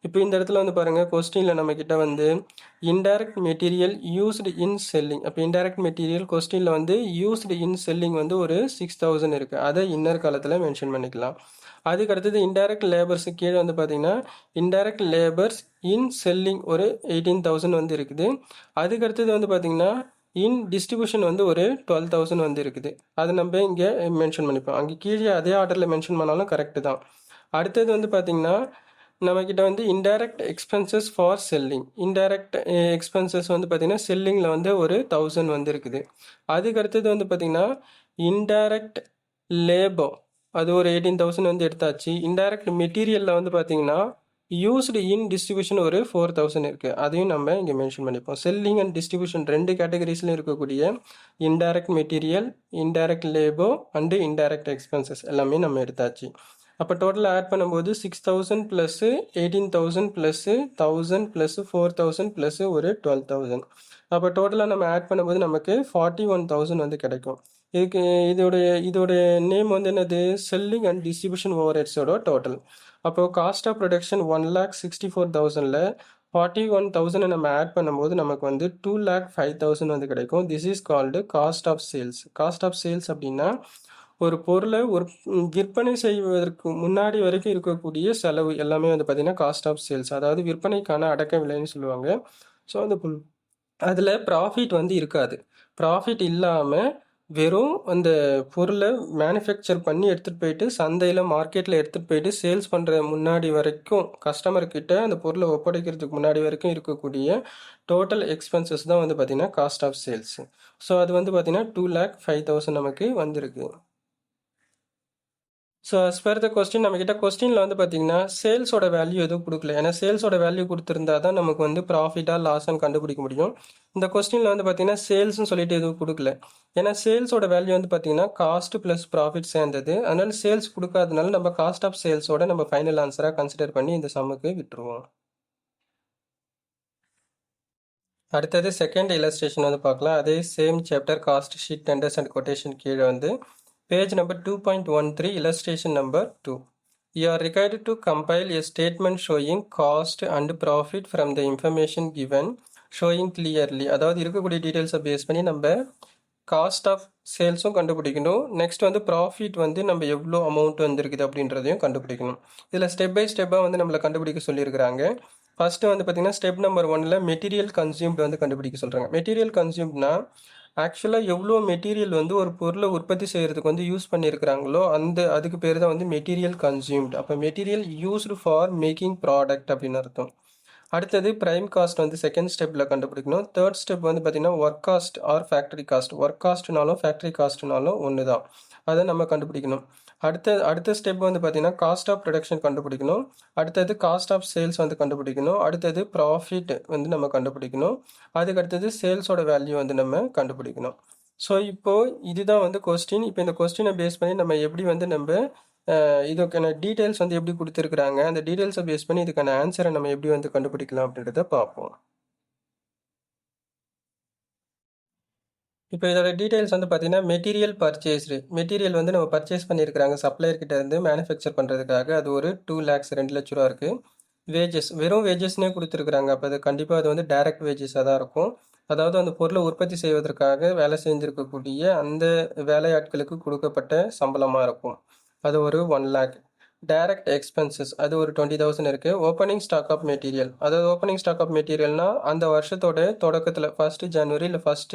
இப்போ இந்த இடத்துல வந்து பாருங்கள் கொஸ்டினில் நம்மக்கிட்ட வந்து இன்டைரக்ட் மெட்டீரியல் யூஸ்டு இன் செல்லிங். அப்போ இன்டைரக்ட் மெட்டீரியல் கொஸ்டினில் வந்து யூஸ்டு இன் செல்லிங் வந்து ஒரு 6,000 இருக்குது. அதை இன்னர் காலத்தில் மென்ஷன் பண்ணிக்கலாம். அதுக்கு அடுத்தது இன்டைரக்ட் லேபர்ஸுக்கு கீழே வந்து பார்த்தீங்கன்னா இன்டைரக்ட் லேபர்ஸ் இன் செல்லிங் ஒரு 18,000 வந்து இருக்குது. அதுக்கு அடுத்தது வந்து பார்த்தீங்கன்னா இன் டிஸ்ட்ரிபியூஷன் வந்து ஒரு 12,000 வந்து இருக்குது. அதை நம்ம இங்கே மென்ஷன் பண்ணிப்போம். அங்கே கீழே அதே ஆர்டரில் மென்ஷன் பண்ணாலும் கரெக்டு தான். அடுத்தது வந்து பார்த்திங்கன்னா நம்மக்கிட்ட வந்து indirect expenses for selling. Indirect expenses வந்து பார்த்திங்கன்னா செல்லிங்கில் வந்து ஒரு 1,000 வந்து இருக்குது. அதுக்கு அடுத்தது வந்து பார்த்திங்கன்னா இன்டைரக்ட் லேபர் அது ஒரு 18,000 வந்து எடுத்தாச்சு. இன்டைரக்ட் மெட்டீரியலில் வந்து பார்த்திங்கன்னா யூஸ்டு இன் டிஸ்ட்ரிபியூஷன் ஒரு 4,000 இருக்குது. அதையும் நம்ம இங்கே மென்ஷன் பண்ணிப்போம். செல்லிங் அண்ட் டிஸ்ட்ரிபியூஷன் ரெண்டு கேட்டகரிஸ்லையும் இருக்கக்கூடிய indirect material, indirect labour and indirect expenses எல்லாமே நம்ம எடுத்தாச்சு. அப்போ டோட்டலாக ஆட் பண்ணும்போது 6000 ப்ளஸ்ஸு 18,000 ப்ளஸ்ஸு 1000 ப்ளஸ்ஸு 4000 ப்ளஸ்ஸு ஒரு 12,000. அப்போ டோட்டலாக நம்ம ஆட் பண்ணும்போது நமக்கு 41,000 வந்து கிடைக்கும். இதுக்கு இதோடைய நேம் வந்து என்னது, செல்லிங் அண்ட் டிஸ்ட்ரிபியூஷன் ஓவர்ஹெட்ஸோட டோட்டல். அப்போது காஸ்ட் ஆஃப் ப்ரொடக்ஷன் 1,64,000ல் 41,000 நம்ம ஆட் பண்ணும்போது நமக்கு வந்து 2,05,000 வந்து கிடைக்கும். This is called cost of sales. Cost of sales அப்படின்னா ஒரு பொருளை விற்பனை செய்வதற்கு முன்னாடி வரைக்கும் இருக்கக்கூடிய செலவு எல்லாமே வந்து பார்த்தீங்கன்னா காஸ்ட் ஆஃப் சேல்ஸ், அதாவது விற்பனைக்கான அடக்க விலைன்னு சொல்லுவாங்க. ஸோ அந்த அதில் ப்ராஃபிட் வந்து இருக்காது. ப்ராஃபிட் இல்லாமல் வெறும் அந்த பொருளை மேனுஃபேக்சர் பண்ணி எடுத்துகிட்டு போயிட்டு சந்தையில் மார்க்கெட்டில் எடுத்துகிட்டு போயிட்டு சேல்ஸ் பண்ணுற முன்னாடி வரைக்கும் கஸ்டமர்கிட்ட அந்த பொருளை ஒப்படைக்கிறதுக்கு முன்னாடி வரைக்கும் இருக்கக்கூடிய டோட்டல் எக்ஸ்பென்சஸ் தான் வந்து பார்த்திங்கன்னா காஸ்ட் ஆஃப் சேல்ஸ். ஸோ அது வந்து பார்த்திங்கன்னா 2,05,000 நமக்கு வந்திருக்கு. So as per the question நம்மக்கிட்ட கொஸ்டினில் வந்து பார்த்தீங்கன்னா சேல்ஸோட வேல்யூ எதுவும் கொடுக்கல. ஏன்னா சேல்ஸோட வேல்யூ கொடுத்துருந்தா தான் நமக்கு வந்து ப்ராஃபிட்டாக லாஸ்ன்னு கண்டுபிடிக்க முடியும். இந்த கொஸ்டினில் வந்து பார்த்தீங்கன்னா சேல்ஸ்னு சொல்லிட்டு எதுவும் கொடுக்கல. ஏன்னா சேல்ஸோட வேல்யூ வந்து பார்த்தீங்கன்னா காஸ்ட் ப்ளஸ் ப்ராஃபிட் சேர்ந்தது. அதனால சேல்ஸ் கொடுக்காதனால நம்ம காஸ்ட் ஆஃப் சேல்ஸோட நம்ம ஃபைனல் ஆன்சராக கன்சிடர் பண்ணி இந்த சம்முக்கு விட்டுருவோம். அடுத்தது செகண்ட் இல்லஸ்ட்ரேஷன் வந்து பார்க்கலாம். அதே same chapter cost sheet tenders and quotation கீழே வந்து page number 2.13 illustration number 2. You are required to compile a statement showing cost and profit from the information given showing clearly. அதாவது இருக்கக்கூடிய டீட்டெயில்ஸை பேஸ் பண்ணி நம்ம காஸ்ட் ஆஃப் சேல்ஸும் கண்டுபிடிக்கணும். Next வந்து profit வந்து நம்ம எவ்வளோ அமௌண்ட் வந்துருக்குது அப்படின்றதையும் கண்டுபிடிக்கணும். இதில் ஸ்டெப் பை ஸ்டெப்பாக வந்து நம்மளை கண்டுபிடிக்க சொல்லியிருக்கிறாங்க. ஃபஸ்ட்டு வந்து பார்த்திங்கன்னா ஸ்டெப் நம்பர் 1ல் மெட்டீரியல் கன்சியூம்டு வந்து கண்டுபிடிக்க சொல்கிறாங்க. மெட்டீரியல் கன்சியூம்ட்னா ஆக்சுவலாக எவ்வளோ மெட்டீரியல் வந்து ஒரு பொருளை உற்பத்தி செய்கிறதுக்கு வந்து யூஸ் பண்ணியிருக்கிறாங்களோ அதுக்கு பேர் தான் வந்து மெட்டீரியல் கன்சியூம்டு. அப்போ material used for making product அப்படின்னு அர்த்தம். அடுத்தது ப்ரைம் காஸ்ட் வந்து செகண்ட் ஸ்டெப்பில் கண்டுபிடிக்கணும். தேர்ட் ஸ்டெப் வந்து பார்த்திங்கன்னா work cost or factory cost. Work காஸ்ட்னாலும் ஃபேக்ட்ரி காஸ்ட்னாலும் ஒன்று தான், அதை நம்ம கண்டுபிடிக்கணும். அடுத்த ஸ்டெப் வந்து பார்த்திங்கன்னா காஸ்ட் ஆஃப் ப்ரொடக்ஷன் கண்டுபிடிக்கணும். அடுத்தது காஸ்ட் ஆஃப் சேல்ஸ் வந்து கண்டுபிடிக்கணும். அடுத்தது ப்ராஃபிட் வந்து நம்ம கண்டுபிடிக்கணும். அதுக்கு அடுத்தது சேல்ஸோட வேல்யூ வந்து நம்ம கண்டுபிடிக்கணும். ஸோ இப்போது இதுதான் வந்து கொஸ்டின். இப்போ இந்த கொஸ்டினை பேஸ் பண்ணி நம்ம எப்படி வந்து நம்ம இதுக்கான டீட்டெயில்ஸ் வந்து எப்படி கொடுத்துருக்குறாங்க, அந்த டீட்டெயில்ஸை பேஸ் பண்ணி இதுக்கான ஆன்சரை நம்ம எப்படி வந்து கண்டுபிடிக்கலாம் அப்படின்றத பார்ப்போம். இப்போ இதோட டீட்டெயில்ஸ் வந்து பார்த்தீங்கன்னா மெட்டீரியல் பர்ச்சேஸ்டு. மெட்டீரியல் வந்து நம்ம பர்ச்சேஸ் பண்ணியிருக்கிறாங்க சப்ளையர்கிட்ட இருந்து மேனுஃபேக்சர் பண்ணுறதுக்காக. அது ஒரு 2 lakhs 2 லட்ச ரூபா இருக்குது. வேஜஸ் வெறும் வேஜஸ்னே கொடுத்துருக்குறாங்க. அப்போ அது கண்டிப்பாக அது வந்து டைரக்ட் வேஜஸாக தான் இருக்கும். அதாவது அந்த பொருளை உற்பத்தி செய்வதற்காக வேலை செஞ்சுருக்கக்கூடிய அந்த வேலையாட்களுக்கு கொடுக்கப்பட்ட சம்பளமாக இருக்கும். அது ஒரு 1 lakh. டைரக்ட் எக்ஸ்பென்சஸ் அது ஒரு 20,000 இருக்குது. ஓப்பனிங் ஸ்டாக் ஆஃப் மெட்டீரியல், அதாவது ஓப்பனிங் ஸ்டாக் ஆஃப் மெட்டீரியல்னால் அந்த வருஷத்தோட தொடக்கத்தில் 1st January இல்லை 1st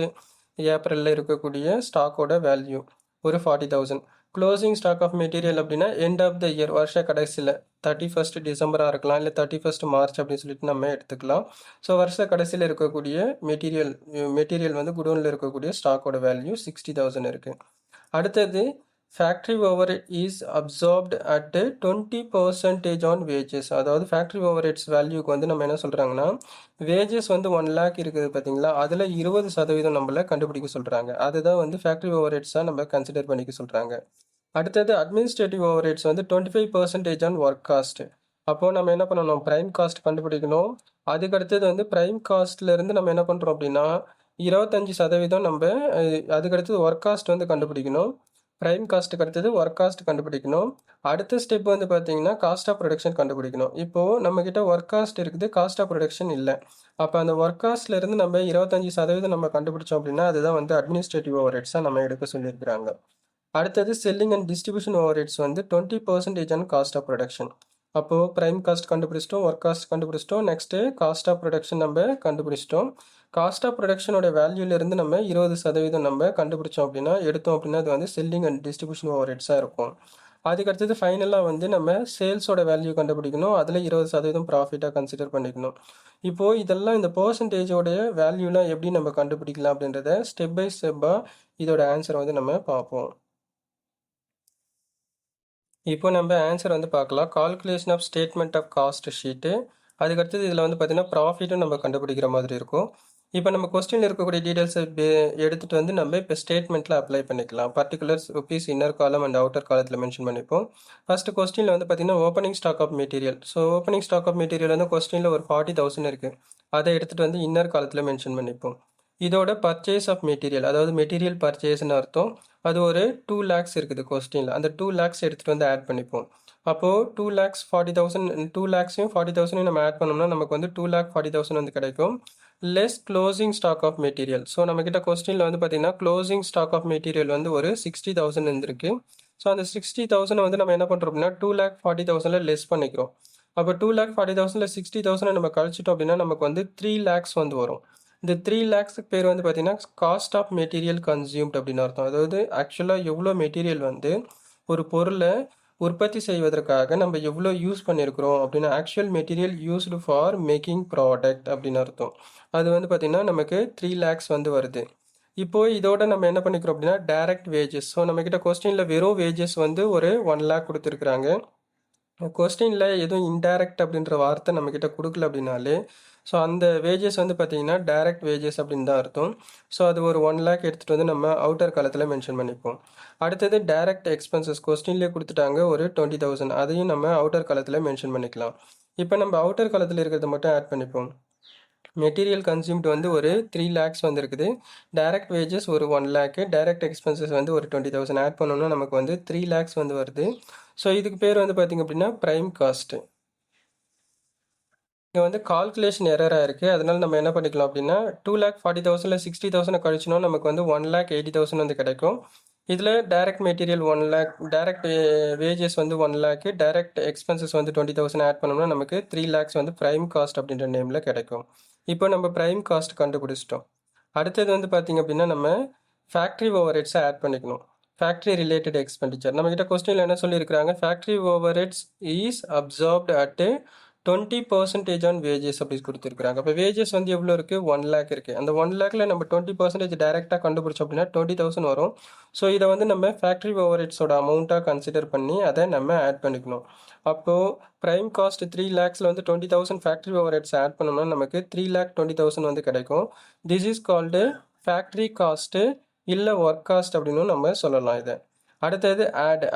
April இருக்கக்கூடிய ஸ்டாக்கோட வேல்யூ ஒரு 40,000. க்ளோசிங் ஸ்டாக் ஆஃப் மெட்டீரியல் அப்படின்னா எண்ட் ஆஃப் த இயர், வருஷ கடைசியில் 31st December இருக்கலாம், இல்லை 31st March அப்படின்னு சொல்லிட்டு நம்ம எடுத்துக்கலாம். ஸோ வருஷ கடைசியில் இருக்கக்கூடிய மெட்டீரியல் வந்து குடோனில் இருக்கக்கூடிய ஸ்டாக்கோட வேல்யூ 60,000 இருக்குது. அடுத்தது factory over is absorbed at 20% on wages. அதாவது ஃபேக்ட்ரி ஓவர் ஹெட்ஸ் வேல்யூக்கு வந்து நம்ம என்ன சொல்கிறாங்கன்னா வேஜஸ் வந்து 1 lakh இருக்குது பார்த்தீங்களா, அதில் 20% நம்மளை கண்டுபிடிக்க சொல்கிறாங்க. அதுதான் வந்து ஃபேக்ட்ரி ஓவர் ஹெட்ஸாக நம்ம கன்சிடர் பண்ணிக்க சொல்கிறாங்க. அடுத்தது அட்மினிஸ்ட்ரேட்டிவ் ஓவர் ஹெட்ஸ் வந்து 25% ஆன் ஒர்க் காஸ்ட். அப்போது நம்ம என்ன பண்ணணும், ப்ரைம் காஸ்ட் கண்டுபிடிக்கணும். அதுக்கடுத்தது வந்து ப்ரைம் காஸ்ட்லேருந்து நம்ம என்ன பண்ணுறோம் அப்படின்னா 25% நம்ம அதுக்கடுத்தது ஒர்க் காஸ்ட் வந்து கண்டுபிடிக்கணும். ப்ரைம் காஸ்ட்டுக்கு அடுத்தது ஒர்க் காஸ்ட் கண்டுபிடிக்கணும். அடுத்த ஸ்டெப் வந்து பார்த்தீங்கன்னா காஸ்ட் ஆஃப் ப்ரொடக்ஷன் கண்டுபிடிக்கணும். இப்போது நம்மக்கிட்ட ஒர்க் காஸ்ட் இருக்குது, காஸ்ட் ஆஃப் ப்ரொடக்ஷன் இல்லை. அப்போ அந்த ஒர்க் காஸ்ட்லேருந்து நம்ம 25% நம்ம கண்டுபிடிச்சோம் அப்படின்னா அதுதான் வந்து அட்மினிஸ்ட்ரேட்டிவ் ஓவர் ஹெட்ஸாக நம்ம எடுக்க சொல்லியிருக்கிறாங்க. அடுத்தது selling and distribution overheads வந்து 20% ஆன் காஸ்ட் ஆஃப் ப்ரொடக்ஷன். அப்போது ப்ரைம் காஸ்ட் கண்டுபிடிச்சிட்டோம், ஒர்க் காஸ்ட் கண்டுபிடிச்சிட்டோம், நெக்ஸ்ட்டு காஸ்ட் ஆஃப் ப்ரொடக்ஷன் நம்ம கண்டுபிடிச்சிட்டோம். காஸ்ட் ஆஃப் ப்ரொடக்ஷனோட வேல்யூலேருந்து நம்ம 20% நம்ம கண்டுபிடிச்சோம் அப்படின்னா எடுத்தோம் அப்படின்னா அது வந்து செல்லிங் அண்ட் டிஸ்ட்ரிபியூஷன் ஓவர் ஹெட்ஸாக இருக்கும். அதுக்கடுத்தது ஃபைனலாக வந்து நம்ம சேல்ஸோட வேல்யூ கண்டுபிடிக்கணும், அதில் 20% ப்ராஃபிட்டாக கன்சிடர் பண்ணிக்கணும். இப்போது இதெல்லாம் இந்த பர்சன்டேஜோடைய வேல்யூலாம் எப்படி நம்ம கண்டுபிடிக்கலாம் அப்படின்றத ஸ்டெப் பை ஸ்டெப்பாக இதோட ஆன்சரை வந்து நம்ம பார்ப்போம். இப்போ நம்ம ஆன்சர் வந்து பார்க்கலாம். Calculation of statement of cost sheet. அதுக்கடுத்தது இதில் வந்து பார்த்திங்கன்னா ப்ராஃபிட்டும் நம்ம கண்டுபிடிக்கிற மாதிரி இருக்கும். இப்போ நம்ம கொஸ்டினில் இருக்கக்கூடிய டீடைல்ஸை எடுத்துகிட்டு வந்து நம்ம இப்போ ஸ்டேட்மெண்ட்டில் அப்ளை பண்ணிக்கலாம். Particulars rupees inner column and outer காலத்தில் மென்ஷன் பண்ணிப்போம். ஃபர்ஸ்ட் கொஸ்டினில் வந்து பார்த்தீங்கன்னா opening stock of material. So opening stock of material வந்து கொஸ்டினில் ஒரு 40,000 இருக்குது. அதை எடுத்துகிட்டு வந்து இன்னர் காலத்தில் மென்ஷன் பண்ணிப்போம். இதோட பர்ச்சேஸ் ஆஃப் மெட்டீரியல், அதாவது மெட்டீரியல் பர்ச்சேஸ்னு அர்த்தம். அது ஒரு 2 lakhs இருக்குது கொஸ்டினில். அந்த 2 lakhs எடுத்துகிட்டு வந்து ஆட் பண்ணிப்போம். அப்போது 2,40,000 2 lakhsையும் 40,000 நம்ம ஆட் பண்ணோம்னா நமக்கு வந்து 2,40,000 வந்து கிடைக்கும். Less closing stock of material. So நம்மக்கிட்ட கொஸ்டினில் வந்து பார்த்தீங்கன்னா க்ளோசிங் ஸ்டாக் ஆஃப் மெட்டீரியல் வந்து ஒரு 60,000 இருந்திருக்கு. ஸோ அந்த 60,000 வந்து நம்ம என்ன பண்ணுறோம் அப்படின்னா 2,40,000 லெஸ் பண்ணிக்கிறோம். அப்போ 2,40,000 60,000 நம்ம கழிச்சிட்டோம் அப்படின்னா நமக்கு வந்து 3 lakhs வந்து வரும். இந்த 3 lakhsக்கு பேர் வந்து பார்த்தீங்கன்னா காஸ்ட் ஆஃப் மெட்டீரியல் கன்சியூம்ட் அப்படின்னு அர்த்தம். அதாவது ஆக்சுவலாக எவ்வளோ மெட்டீரியல் வந்து ஒரு பொருளை உற்பத்தி செய்வதற்காக நம்ம எவ்வளோ யூஸ் பண்ணியிருக்கிறோம் அப்படின்னு, actual material used for making product அப்படின்னு அர்த்தம். அது வந்து பார்த்திங்கன்னா நமக்கு 3 lakhs வந்து வருது. இப்போது இதோட நம்ம என்ன பண்ணிக்கிறோம் அப்படின்னா டைரக்ட் வேஜஸ். ஸோ நம்மக்கிட்ட கொஸ்டினில் வெறும் வேஜஸ் வந்து ஒரு 1 lakh கொடுத்துருக்குறாங்க. கொஸ்டினில் எதுவும் இன்டைரக்ட் அப்படின்ற வார்த்தை நம்மக்கிட்ட கொடுக்கல அப்படின்னாலே, ஸோ அந்த வேஜஸ் வந்து பார்த்தீங்கன்னா டைரக்ட் வேஜஸ் அப்படின்னு தான் அர்த்தம். ஸோ அது ஒரு 1 lakh எடுத்துகிட்டு வந்து நம்ம அவுட்டர் காலத்தில் மென்ஷன் பண்ணிப்போம். அடுத்தது டைரக்ட் எக்ஸ்பென்சஸ் கொஸ்டின்லேயே கொடுத்துட்டாங்க ஒரு 20,000. அதையும் நம்ம அவுட்டர் காலத்தில் மென்ஷன் பண்ணிக்கலாம். இப்போ நம்ம அவுட்டர் காலத்தில் இருக்கிறத மட்டும் ஆட் பண்ணிப்போம். மெட்டீரியல் கன்சியூம்டு வந்து ஒரு 3 lakhs வந்து இருக்குது. டைரக்ட் வேஜஸ் ஒரு 1 lakh, டைரக்ட் எக்ஸ்பென்சஸ் வந்து ஒரு 20,000 ஆட் பண்ணோம்னா நமக்கு வந்து 3 lakhs வந்து வருது. ஸோ இதுக்கு பேர் வந்து பார்த்திங்க அப்படின்னா ப்ரைம் காஸ்ட்டு. இங்கே வந்து கால்குலேஷன் எரராக இருக்குது. அதனால் நம்ம என்ன பண்ணிக்கலாம் அப்படின்னா 2,40,000 60,000 கழிச்சினோம் நமக்கு வந்து 1,80,000 வந்து கிடைக்கும். இதில் direct material 1 lakh, direct wages வந்து 1 lakh, டைரக்ட் எக்ஸ்பென்சஸ் வந்து 20,000 ஆட் பண்ணோம்னா நமக்கு 3 lakhs வந்து ப்ரைம் காஸ்ட் அப்படின்ற நேமில் கிடைக்கும். இப்போ நம்ம ப்ரைம் காஸ்ட் கண்டுபிடிச்சிட்டோம். அடுத்தது வந்து பார்த்திங்க அப்படின்னா நம்ம ஃபேக்ட்ரி ஓவர் ஹெட்ஸை ஆட் பண்ணிக்கணும். ஃபேக்ட்ரி ரிலேட்டட் எக்ஸ்பெண்டிச்சர் நம்மக்கிட்ட கொஸ்டினில் என்ன சொல்லியிருக்கிறாங்க, factory over heads is absorbed at 20% on wages அப்படி கொடுத்துருக்காங்க. அப்போ வேஜஸ் வந்து எவ்வளோ இருக்குது, 1 lakh இருக்குது. அந்த 1 lakhல நம்ம 20% டைரெக்டாக கண்டுபிடிச்சோம் அப்படின்னா 20,000 வரும். ஸோ இதை வந்து நம்ம ஃபேக்ட்ரி ஓவர் ஹெட்ஸோட அமௌண்ட்டாக கன்சிடர் பண்ணி அதை நம்ம ஆட் பண்ணிக்கணும். அப்போது ப்ரைம் காஸ்ட் 3 lakhsல வந்து 20,000 ஃபேக்ட்ரி ஓவர் ஹெட்ஸ் ஆட் பண்ணோம்னா நமக்கு 3,20,000 வந்து கிடைக்கும். This is called factory cost இல்லை ஒர்க் காஸ்ட் அப்படின்னு நம்ம சொல்லலாம் இதை. அடுத்தது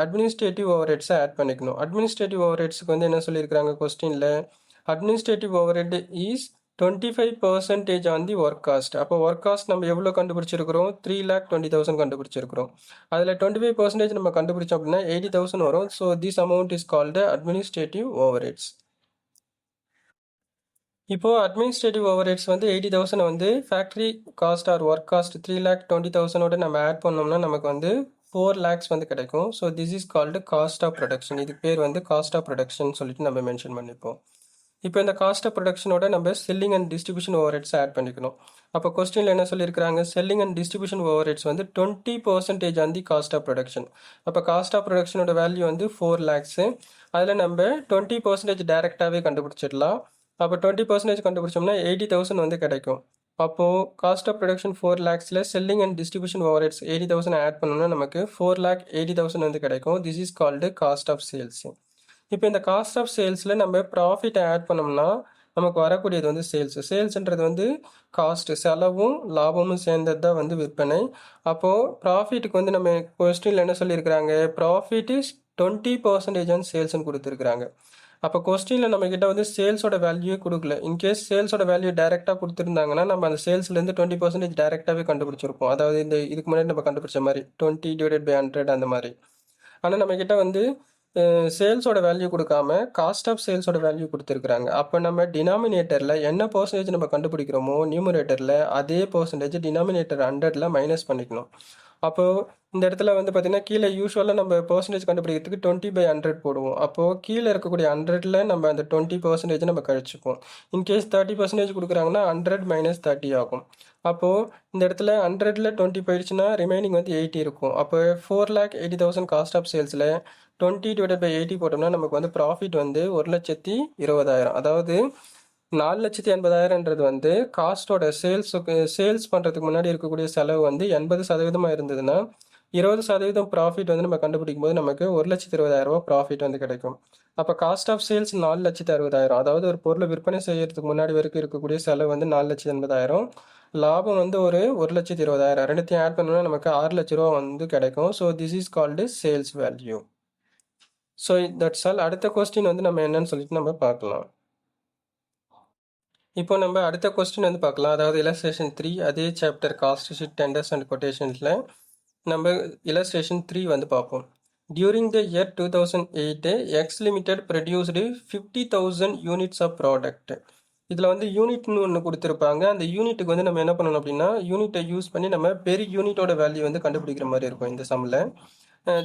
அட்மினிஸ்ட்ரேட்டிவ் ஓவர் ஹெட்ஸை ஆட் பண்ணிக்கணும். அட்மினிஸ்ட்ரேட்டிவ் ஓவர் ஹெட்ஸுக்கு வந்து என்ன சொல்லியிருக்கிறாங்க கொஸ்டினில், administrative over head is 25% on the work cost. அப்போ ஒர்க் காஸ்ட் நம்ம எவ்வளோ கண்டுபிடிச்சிருக்கிறோம், 3,20,000 கண்டுபிடிச்சிருக்கிறோம். அதில் 25% நம்ம கண்டுபிடிச்சோம் அப்படின்னா 80,000 வரும். So this amount is called administrative overheads. இப்போது அட்மினிஸ்ட்ரேட்டிவ் ஓவர் ஹெட்ஸ் வந்து 80,000 வந்து factory cost or work cost 3,20,000 நம்ம ஆட் பண்ணோம்னா நமக்கு வந்து 4 lakhs வந்து கிடைக்கும். So this is called cost of production. இதுக்கு பேர் வந்து காஸ்ட் ஆஃப் ப்ரொடக்ஷன் சொல்லிட்டு நம்ம மென்ஷன் பண்ணிப்போம். இப்போ இந்த காஸ்ட் ஆஃப் ப்ரொடக்ஷனோட நம்ம selling and distribution overheads add பண்ணிக்கணும். அப்போ கொஸ்டினில் என்ன சொல்லியிருக்காங்க, selling and distribution overheads வந்து 20% on the cost of production. அப்போ காஸ்ட் ஆஃப் ப்ரொடக்ஷனோட வேல்யூ வந்து 4 lakhs. அதில் நம்ம 20% டைரெக்டாகவே கண்டுபிடிச்சிடலாம். அப்போ 20% கண்டுபிடிச்சோம்னா 80,000 வந்து கிடைக்கும். அப்போது காஸ்ட் ஆஃப் ப்ரொடக்ஷன் 4 lakhsல selling and distribution overheads 80,000 add பண்ணோம்னா நமக்கு 4,80,000 வந்து கிடைக்கும். This is called cost of sales. இப்போ இந்த காஸ்ட் ஆஃப் சேல்ஸில் நம்ம ப்ராஃபிட்டை ஆட் பண்ணோம்னா நமக்கு வரக்கூடியது வந்து சேல்ஸ். சேல்ஸ்ன்றது வந்து காஸ்ட், செலவும் லாபமும் சேர்ந்தது தான் வந்து விற்பனை. அப்போது ப்ராஃபிட்டுக்கு வந்து நம்ம கொஸ்டினில் என்ன சொல்லியிருக்கிறாங்க, ப்ராஃபிட் இஸ் 20% ஆன் சேல்ஸ்ன்னு கொடுத்துருக்குறாங்க. அப்போ கொஸ்டினில் நம்மக்கிட்ட வந்து சேல்ஸோட வேல்யூவே கொடுக்கல. இன்கேஸ் சேல்ஸோட வேல்யூ டைரெக்டாக கொடுத்துருந்தாங்கன்னா நம்ம அந்த சேல்ஸ்லேருந்து 20% டைரெக்டாகவே கண்டுபிடிச்சிருப்போம். அதாவது இந்த இதுக்கு முன்னாடி நம்ம கண்டுபிடிச்ச மாதிரி 20/100 அந்த மாதிரி. ஆனால் நம்மக்கிட்ட வந்து சேல்ஸோட வேல்யூ கொடுக்காம காஸ்ட் ஆஃப் சேல்ஸோட வேல்யூ கொடுத்துருக்குறாங்க. அப்போ நம்ம டினாமினேட்டரில் என்ன பர்சன்டேஜ் நம்ம கண்டுபிடிக்கிறோமோ நியூமரேட்டரில் அதே பர்சன்டேஜ் டினாமினேட்டர் 100ல் மைனஸ் பண்ணிக்கணும். அப்போது இந்த இடத்துல வந்து பார்த்திங்கன்னா கீழே யூஸ்வலாக நம்ம பர்சன்டேஜ் கண்டுபிடிக்கிறதுக்கு 20/100 போடுவோம். அப்போது கீழே இருக்கக்கூடிய 100ல் நம்ம அந்த 20% நம்ம கழிச்சுப்போம். இன்கேஸ் 30% கொடுக்குறாங்கன்னா 100 - 30 ஆகும். அப்போது இந்த இடத்துல 100ல் 20 போயிடுச்சுன்னா ரிமைனிங் வந்து 80 இருக்கும். அப்போ 4,80,000 காஸ்ட் ஆஃப் சேல்ஸில் 20/80 போட்டோம்னா நமக்கு வந்து ப்ராஃபிட் வந்து 1,20,000. அதாவது 4,80,000ன்றது வந்து காஸ்ட்டோட சேல்ஸ் பண்ணுறதுக்கு முன்னாடி இருக்கக்கூடிய செலவு வந்து 80% இருந்ததுன்னா 20% ப்ராஃபிட் வந்து நம்ம கண்டுபிடிக்கும் போது நமக்கு 1,20,000 ப்ராஃபிட் வந்து கிடைக்கும். அப்போ காஸ்ட் ஆஃப் சேல்ஸ் 4,60,000, அதாவது ஒரு பொருளை விற்பனை செய்யறதுக்கு முன்னாடி வரைக்கும் இருக்கக்கூடிய செலவு வந்து 4,80,000, லாபம் வந்து ஒரு 1,20,000, ரெண்டுத்தையும் ஆட் பண்ணோம்னா நமக்கு 6 லட்ச ரூபா வந்து கிடைக்கும். So this is called sales value. So that's all. அடுத்த கொஸ்டின் வந்து நம்ம என்னன்னு சொல்லிட்டு நம்ம பார்க்கலாம். இப்போ நம்ம அடுத்த கொஸ்டின் வந்து பார்க்கலாம். அதாவது illustration 3 அதே chapter cost sheet tenders and கொட்டேஷன்ஸில் நம்ம illustration 3 வந்து பார்ப்போம். During the year 2008, X Limited produced 50,000 units of product. இதில் வந்து யூனிட்னு ஒன்று கொடுத்துருப்பாங்க. அந்த யூனிட்டுக்கு வந்து நம்ம என்ன பண்ணணும் அப்படின்னா, யூனிட்டை யூஸ் பண்ணி நம்ம பெரிய யூனிட்டோட வேல்யூ வந்து கண்டுபிடிக்கிற மாதிரி இருக்கும் இந்த சம்மில்.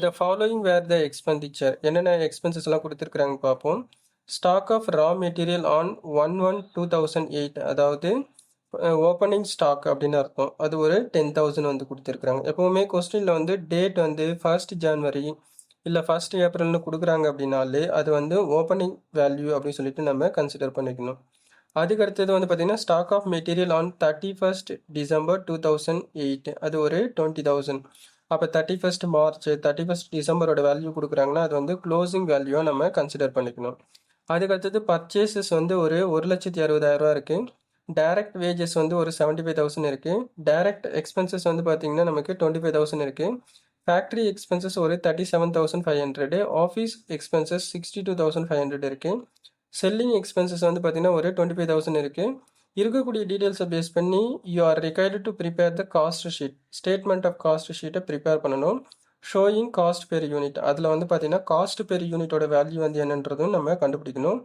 The following were the expenditure, என்னென்ன எக்ஸ்பென்சஸ் எல்லாம் கொடுத்துருக்குறாங்க பார்ப்போம். Stock of raw material on 1/1/2008, அதாவது ஓப்பனிங் ஸ்டாக் அப்படின்னு அர்த்தம். அது ஒரு 10,000 வந்து கொடுத்துருக்குறாங்க. எப்போவுமே கொஸ்டினில் வந்து டேட் வந்து 1st January இல்லை 1st Aprilனு கொடுக்குறாங்க அப்படின்னாலே அது வந்து ஓப்பனிங் வேல்யூ அப்படின்னு சொல்லிட்டு நம்ம கன்சிடர் பண்ணிக்கணும். அதுக்கு அடுத்தது வந்து பார்த்தீங்கன்னா stock of material on 31st December 2008, அது ஒரு 20,000. அப்போ 31st March 31st Decemberோட வேல்யூ கொடுக்குறாங்கன்னா அது வந்து க்ளோசிங் வேல்யூவாக நம்ம கன்சிடர் பண்ணிக்கணும். அதுக்கு அடுத்தது பர்ச்சேசஸ் வந்து ஒரு 1,60,000 இருக்குது. டைரக்ட் வேஜஸ் வந்து ஒரு 75,000 இருக்குது. டைரக்ட் எக்ஸ்பென்சஸ் வந்து பார்த்தீங்கன்னா நமக்கு 25,000 இருக்குது. ஃபேக்ட்ரி எக்ஸ்பென்சஸ் ஒரு 37,500, ஆஃபீஸ் எக்ஸ்பென்சஸ் 62,500 இருக்குது. செல்லிங் எக்ஸ்பென்சஸ் வந்து பார்த்தீங்கன்னா ஒரு 25,000 இருக்குது. இருக்கக்கூடிய டீட்டெயில்ஸை பேஸ் பண்ணி you are required to prepare the cost sheet, statement of cost ஷீட்டை ப்ரிப்பேர் பண்ணணும். ஷோயிங் காஸ்ட் பெர் யூனிட், அதில் வந்து பார்த்தீங்கன்னா காஸ்ட் பெர் யூனிட்டோட வேல்யூ வந்து என்னன்றதும் நம்ம கண்டுபிடிக்கணும்.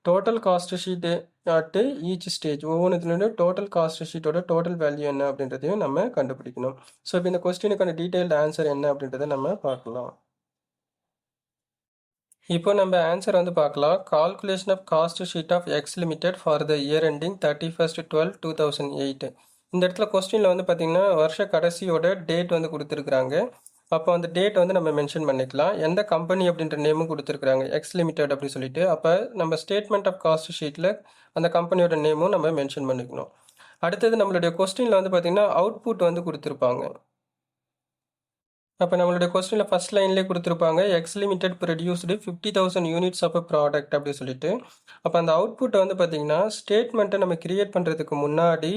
Total cost sheet at each stage, ஒவ்வொன்றுலேருந்து டோட்டல் காஸ்ட் ஷீட்டோட டோட்டல் வேல்யூ என்ன அப்படின்றதையும் நம்ம கண்டுபிடிக்கணும். ஸோ இப்போ இந்த கொஸ்டினுக்கான டீட்டெயில்டு ஆன்சர் என்ன அப்படின்றத நம்ம பார்க்கலாம். இப்போ நம்ம ஆன்சர் வந்து பார்க்கலாம். Calculation of cost sheet of X limited for the year ending 31/12/2008. இந்த இடத்துல கொஸ்டினில் வந்து பார்த்தீங்கன்னா வருஷ கடைசியோட டேட் வந்து கொடுத்துருக்குறாங்க. அப்போ அந்த டேட் வந்து நம்ம மென்ஷன் பண்ணிக்கலாம். எந்த கம்பெனி அப்படின்ற நேமும் கொடுத்துருக்குறாங்க, எக்ஸ் லிமிடெட் அப்படின்னு சொல்லிட்டு. அப்போ நம்ம ஸ்டேட்மெண்ட் ஆஃப் காஸ்ட் ஷீட்டில் அந்த கம்பெனியோட நேமும் நம்ம மென்ஷன் பண்ணிக்கணும். அடுத்தது நம்மளுடைய கொஸ்டினில் வந்து பார்த்தீங்கன்னா அவுட்புட் வந்து கொடுத்துருப்பாங்க. அப்போ நம்மளுடைய கொஸ்டினில் ஃபர்ஸ்ட் லைன்லேயே கொடுத்துருப்பாங்க X limited produced 50,000 units of product அப்படின்னு சொல்லிட்டு. அப்போ அந்த அவுட்புட்டை வந்து பார்த்தீங்கன்னா ஸ்டேட்மெண்ட்டை நம்ம கிரியேட் பண்ணுறதுக்கு முன்னாடி